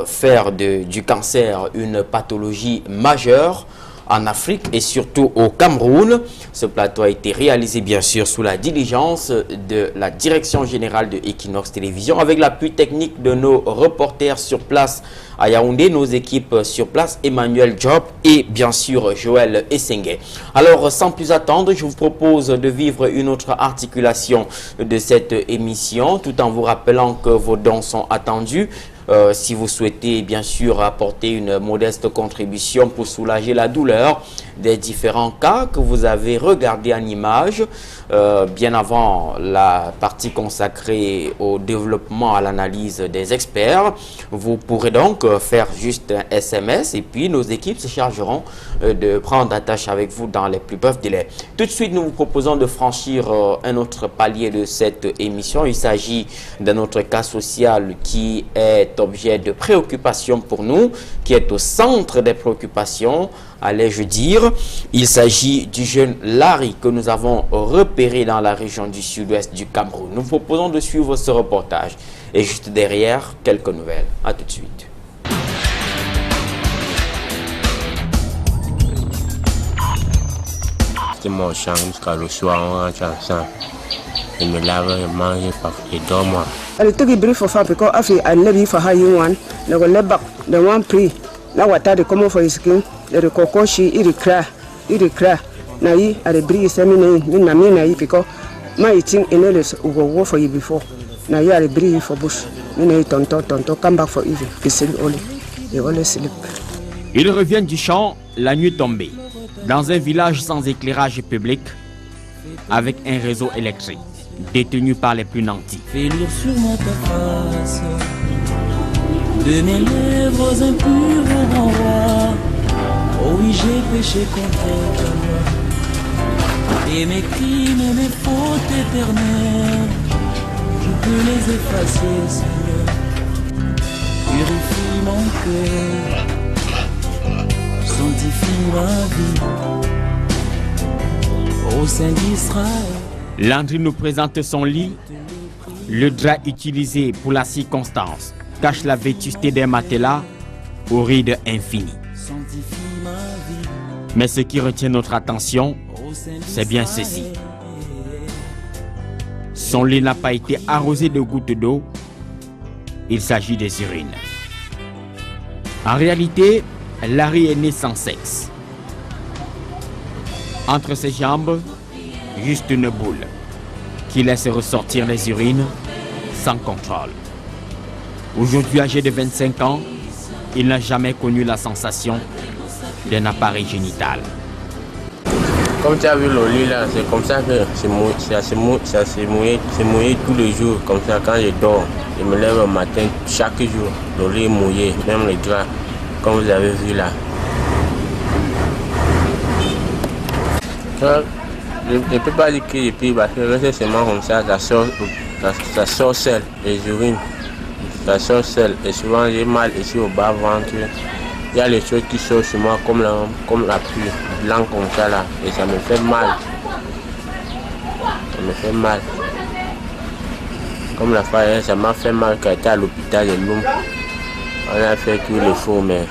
faire du cancer une pathologie majeure en Afrique et surtout au Cameroun. Ce plateau a été réalisé bien sûr sous la diligence de la Direction Générale de Equinox Télévision avec l'appui technique de nos reporters sur place à Yaoundé, nos équipes sur place, Emmanuel Job et bien sûr Joël Essengue. Alors sans plus attendre, je vous propose de vivre une autre articulation de cette émission tout en vous rappelant que vos dons sont attendus. Si vous souhaitez bien sûr apporter une modeste contribution pour soulager la douleur des différents cas que vous avez regardés en image bien avant la partie consacrée au développement, à l'analyse des experts, vous pourrez donc faire juste un SMS et puis nos équipes se chargeront de prendre attache avec vous dans les plus brefs délais. Tout de suite, nous vous proposons de franchir un autre palier de cette émission. Il s'agit d'un autre cas social qui est objet de préoccupation pour nous, qui est au centre des préoccupations, allais-je dire. Il s'agit du jeune Larry que nous avons repéré dans la région du sud-ouest du Cameroun. Nous vous proposons de suivre ce reportage et juste derrière, quelques nouvelles. A tout de suite. C'était mon champ jusqu'à le soir, on rentre ensemble. je me lave, je mange et dors moi. Le truc qui brille pour faire parce que afin à lever faut haïr one, le relève de one prix, la wata de comment faut esquin, le coco chi il recra, naï à le briller c'est mina naï parce que ma eating et le go for you before, naï à le briller for bush, mina tonto come back for even, et all sleep. Ils reviennent du champ la nuit tombée, dans un village sans éclairage public, avec un réseau électrique, détenu par les plus nantis. Fais lire sur moi ta face, de mes lèvres impures au renvoi. Oh oui, j'ai péché contre ta loi. Et mes crimes et mes fautes éternelles, je peux les effacer, Seigneur. Purifie mon cœur, sanctifie ma vie, au sein d'Israël. Landry nous présente son lit. Le drap utilisé pour la circonstance cache la vétusté des matelas aux rides infinies. Mais ce qui retient notre attention, c'est bien ceci. Son lit n'a pas été arrosé de gouttes d'eau. Il s'agit des urines. En réalité, Larry est né sans sexe. Entre ses jambes, juste une boule qui laisse ressortir les urines sans contrôle. Aujourd'hui âgé de 25 ans, il n'a jamais connu la sensation d'un appareil génital. Comme tu as vu le lit là, c'est comme ça que ça s'est mouillé tous les jours. Comme ça, quand je dors, je me lève le matin, chaque jour, le lit est mouillé, même les draps, comme vous avez vu là. Je ne peux pas dire que je prie parce que reste seulement comme ça sort seul, les urines, ça sort seul. Et souvent j'ai mal ici au bas-ventre. Il y a les choses qui sortent sur moi comme la pluie, blanc comme ça là, et ça me fait mal. Ça me fait mal. Comme la fois, ça m'a fait mal quand j'étais à l'hôpital de Loum. On a fait tout le faut, mais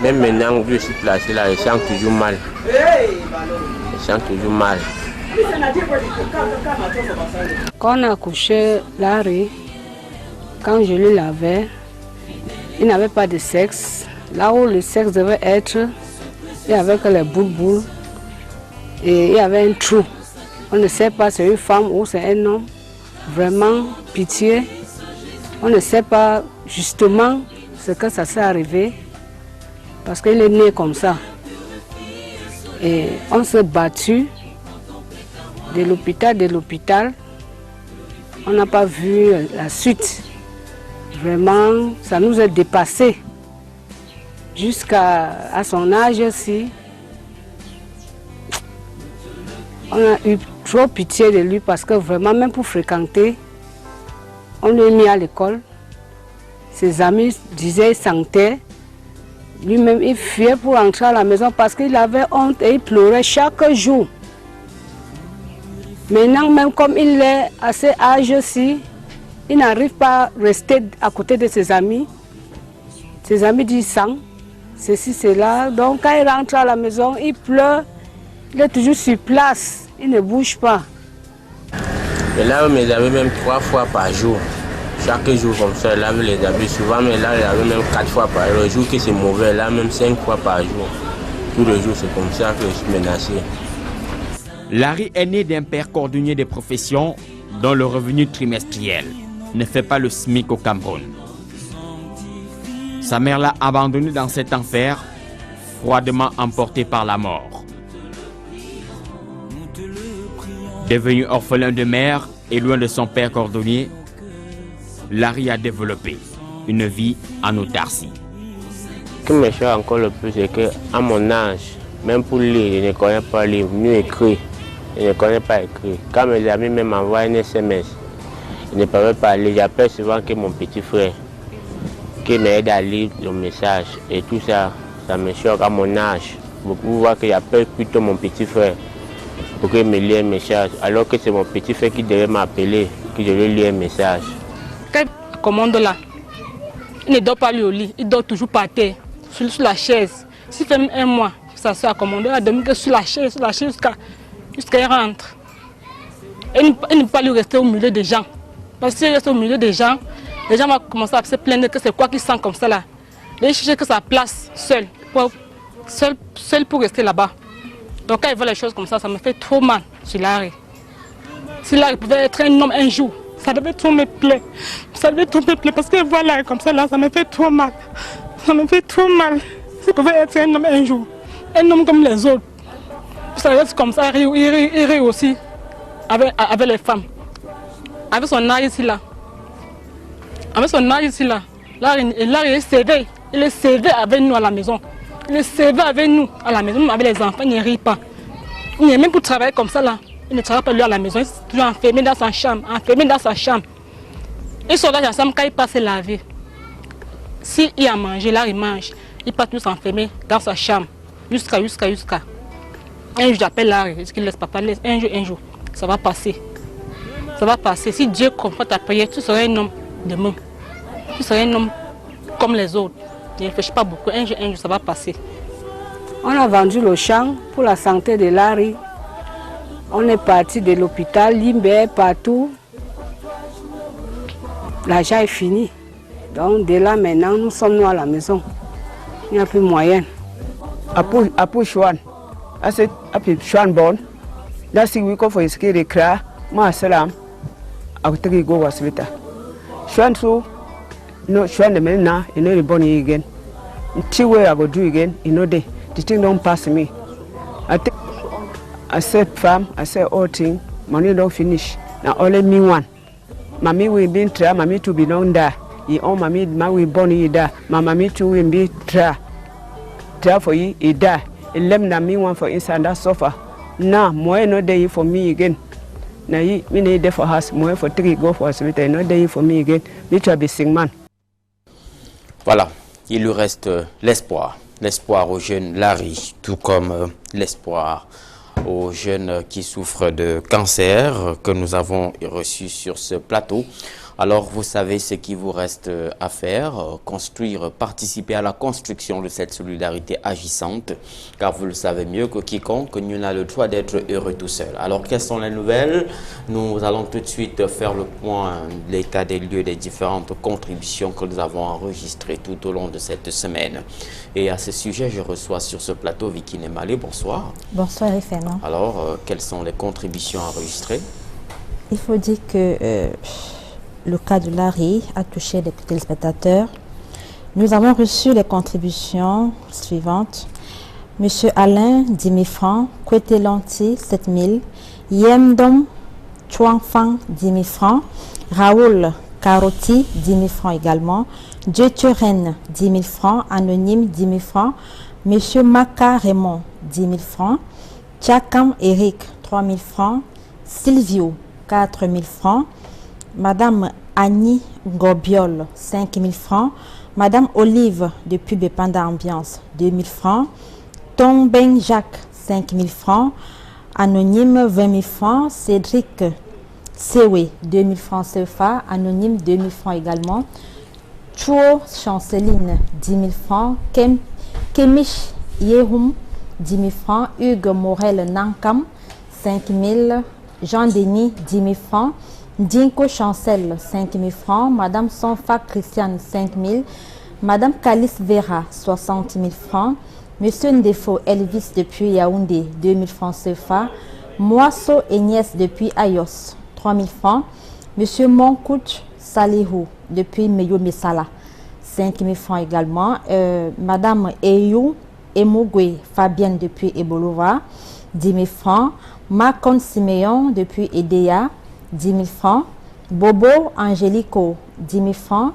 même maintenant où je suis placé là, je sens toujours mal. Je sens toujours mal. Quand on a couché Larry, quand je le lavais, il n'avait pas de sexe. Là où le sexe devait être, il y avait que les boules et il y avait un trou. On ne sait pas si c'est une femme ou c'est un homme. Vraiment, pitié. On ne sait pas justement ce que ça s'est arrivé parce qu'il est né comme ça. Et on s'est battu de l'hôpital. On n'a pas vu la suite. Vraiment, ça nous a dépassé. Jusqu'à son âge aussi. On a eu trop pitié de lui parce que vraiment, même pour fréquenter, on l'a mis à l'école. Ses amis disaient qu'il sentait. Lui-même, il fuyait pour entrer à la maison parce qu'il avait honte et il pleurait chaque jour. Maintenant, même comme il est à cet âge-ci, il n'arrive pas à rester à côté de ses amis. Ses amis disent sang, ceci, cela. Donc quand il rentre à la maison, il pleure. Il est toujours sur place, il ne bouge pas. Je lave mes habits même 3 fois par jour. Chaque jour comme ça, je lave les habits. Souvent, mais là, je lave même 4 fois par jour. Le jour que c'est mauvais, là, même 5 fois par jour. Tous les jours, c'est comme ça que je suis menacé. Larry est né d'un père cordonnier de profession dont le revenu trimestriel ne fait pas le SMIC au Cameroun. Sa mère l'a abandonné dans cet enfer, froidement emporté par la mort. Devenu orphelin de mère et loin de son père cordonnier, Larry a développé une vie en autarcie. Ce qui me choque encore le plus, c'est qu'à mon âge, même pour lire, je ne connais pas lire, ni écrire. Je ne connais pas écrire. Quand mes amis même m'envoient un SMS, je ne peux pas lire. J'appelle souvent que mon petit frère qui m'aide à lire le message. Et tout ça, ça me choque à mon âge. Beaucoup voient que j'appelle plutôt mon petit frère pour qu'il me lise un message. Alors que c'est mon petit frère qui devait m'appeler, que je lui lis un message. Quel commande là, il ne dort pas lui au lit, il dort toujours par terre, sur la chaise. S'il fait un mois, ça se commander, il a dormi que sur la chaise jusqu'à qu'il rentre. Et ne pas lui rester au milieu des gens. Parce que s'il reste au milieu des gens vont commencer à se plaindre que c'est quoi qui sent comme ça là. Et chercher que sa place seul pour rester là-bas. Donc quand il voit les choses comme ça me fait trop mal sur Larry. Si Larry pouvait être un homme un jour, ça devait trop me plaire. Ça devait trop me plaire parce que voilà, comme ça là, ça me fait trop mal. Ça me fait trop mal. S'il pouvait être un homme un jour, un homme comme les autres. Ça reste comme ça, il rit aussi avec les femmes. Avec son âge ici là. Avec son âge ici là. Larry est serré. Il est serré avec nous à la maison. Il est serré avec nous à la maison, même avec les enfants, il ne rit pas. Il est même pour travailler comme ça là. Il ne travaille pas lui à la maison, il est toujours enfermé dans sa chambre, Ils sont là ensemble quand il passe se laver. S'il a mangé, là il mange. Il passe tous enfermé dans sa chambre. Jusqu'à. Un jour j'appelle Larry, je dis qu'il laisse papa, laisse un jour. Ça va passer. Ça va passer. Si Dieu comprend ta prière, tu seras un homme de même. Tu seras un homme comme les autres. Ne réfléchis pas beaucoup. Un jour, ça va passer. On a vendu le champ pour la santé de Larry. On est parti de l'hôpital, Limbe, partout. L'argent est fini. Donc de là maintenant, nous sommes à la maison. Il n'y a plus moyen. Après Chouan, après Chouan bon, là si vous avez fait des cras, moi salam, après que go hospital. Chouan so, no Chouan de maintenant, il n'est pas bon again. Until where I go do again, you know the thing don't pass me. I said farm, I said all thing, money don't finish. Now only me one. Mommy will be try, mommy to be down there. You own mommy, my will born you there. My mommy too will be try. Try for you, he die. And let me one for inside that sofa. Now, more no day for me again. Now, me need there for us, more for 3 go for hospital, no day for me again. Me try be sing man. Voilà, il lui reste l'espoir. L'espoir au jeune Larry, tout comme l'espoir aux jeunes qui souffrent de cancer que nous avons reçus sur ce plateau. Alors, vous savez ce qu'il vous reste à faire, construire, participer à la construction de cette solidarité agissante, car vous le savez mieux que quiconque, nul n'a le droit d'être heureux tout seul. Alors, quelles sont les nouvelles? Nous allons tout de suite faire le point de l'état des lieux des différentes contributions que nous avons enregistrées tout au long de cette semaine. Et à ce sujet, je reçois sur ce plateau Vicky Nemale. Bonsoir. Bonsoir, Référent. Alors, quelles sont les contributions enregistrées? Il faut dire que le cas de Larry a touché les téléspectateurs. Nous avons reçu les contributions suivantes. Monsieur Alain, 10 000 francs. Kwete Lanti, 7 000. Yemdom Chouanfang, 10 000 francs. Raoul Karoti, 10 000 francs également. Dieu Turen, 10 000 francs. Anonyme, 10 000 francs. Monsieur Maka Raymond, 10 000 francs. Tchakam Eric, 3 000 francs. Silvio, 4 000 francs. Madame Annie Gobiol, 5 000 francs. Madame Olive, depuis Bepanda Ambiance, 2 000 francs. Tomben Jacques, 5 000 francs. Anonyme, 20 000 francs. Cédric Sewe, 2 000 francs CFA. Anonyme, 2 000 francs également. Chuo Chanceline, 10 000 francs. Kemish Yehoum, 10 000 francs. Hugues Morel Nankam, 5 000. Jean-Denis, 10 000 francs. Dinko Chancel, 5 000 francs. Madame Sonfa Christiane, 5 000. Madame Calice Vera, 60 000 francs. Monsieur Ndefo Elvis depuis Yaoundé, 2 000 francs CFA. Moisseau Agnès depuis Ayos, 3 000 francs. Monsieur Monkouch Salihou depuis Meyo Messala, 5 000 francs également. Madame Eyou Emogwe Fabienne depuis Ebolova, 10 000 francs. Macon Siméon depuis Edea, 10 000 francs. Bobo Angélico, 10 000 francs.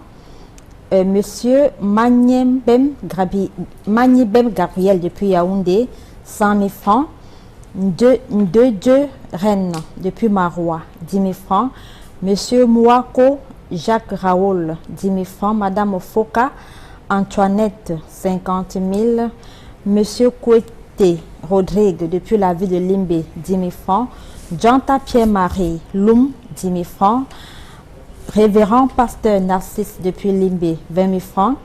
Monsieur Magnibem Gabriel depuis Yaoundé, 100 000 francs. Deux Rennes depuis Marois, 10 000 francs. Monsieur Mouako Jacques Raoul, 10 000 francs. Madame Foka Antoinette, 50 000. Monsieur Kouete Rodrigue depuis la ville de Limbe, 10 000 francs. Janta Pierre-Marie Loum, 10 000 francs. Révérend pasteur Narcisse depuis Limbe, 20 000 francs.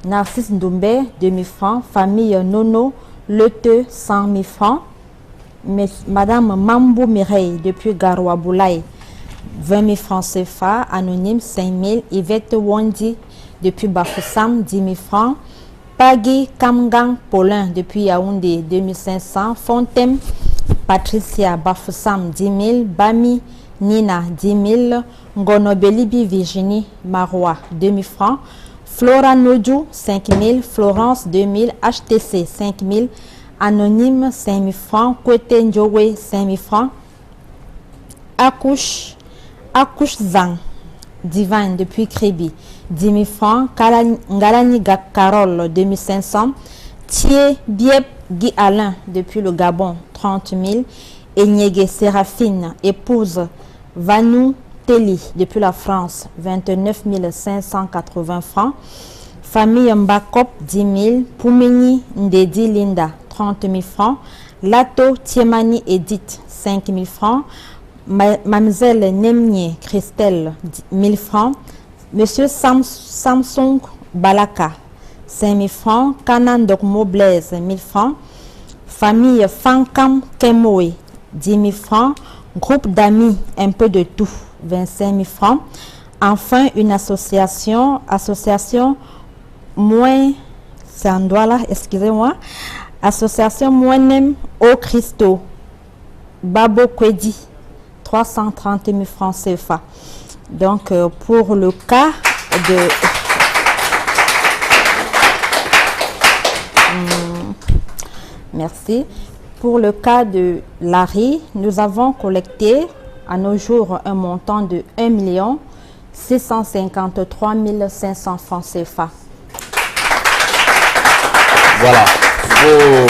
Narcisse Ndoumbe, 2 000 francs. Famille Nono Leteux, 100 000 francs. Madame Mambou Mireille depuis Garoua Boulaye, 20 000 francs CFA. Anonyme, 5 000. Yvette Wandi depuis Bafoussam, 10 000 francs. Pagui Kamgang Paulin depuis Yaoundé, 2500. Fontem Patricia Bafoussam, 10 000. Bami Nina, 10 000. Ngonobelibi Virginie Marois, 2 000 francs. Flora Nodjou, 5 000. Florence, 2 000. HTC, 5 000. Anonyme, 5 000 francs. Kwete Ndjowe, 5 000 francs. Akouche Zang, Divine depuis Kribi, 10 000 francs. Ngalani Carole, 2500. Thier Biep Guy Alain depuis le Gabon, 30 000. Enyege Séraphine, épouse Vanou Telly depuis la France, 29 580 francs. Famille Mbakop, 10 000. Poumeni Ndedi Linda, 30 000 francs. Lato Tiemani Edith, 5 000 francs. Mademoiselle Nemnier Christelle, 1 000 francs. Monsieur Samsung Balaka, 5 000 francs. Kanan Dokmo Blaise, 1 000 francs. Famille Fankam Kemoe, 10 000 francs. Groupe d'amis, un peu de tout, 25 000 francs. Enfin, une association moins, c'est un doigt là, excusez-moi. Association Moinem au Christo, Babo Kwedi, 330 000 francs CFA. Donc, pour le cas de... Merci. Pour le cas de Larry, nous avons collecté à nos jours un montant de 1 653 500 francs CFA. Voilà, vos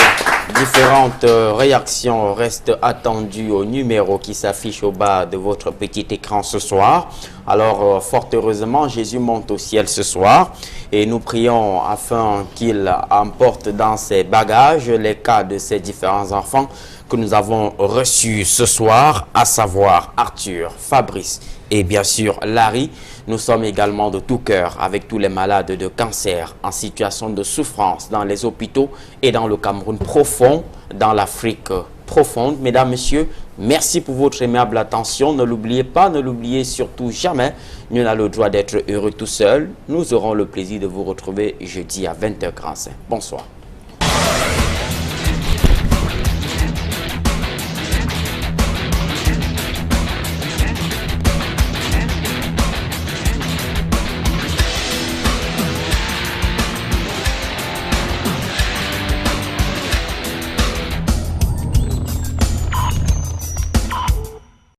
différentes réactions restent attendues au numéro qui s'affiche au bas de votre petit écran ce soir. Alors, fort heureusement, Jésus monte au ciel ce soir et nous prions afin qu'il emporte dans ses bagages les cas de ces différents enfants que nous avons reçus ce soir, à savoir Arthur, Fabrice et bien sûr Larry. Nous sommes également de tout cœur avec tous les malades de cancer en situation de souffrance dans les hôpitaux et dans le Cameroun profond, dans l'Afrique profonde. Mesdames, Messieurs, merci pour votre aimable attention. Ne l'oubliez pas, ne l'oubliez surtout jamais. Nul n'a le droit d'être heureux tout seul. Nous aurons le plaisir de vous retrouver jeudi à 20h45. Bonsoir.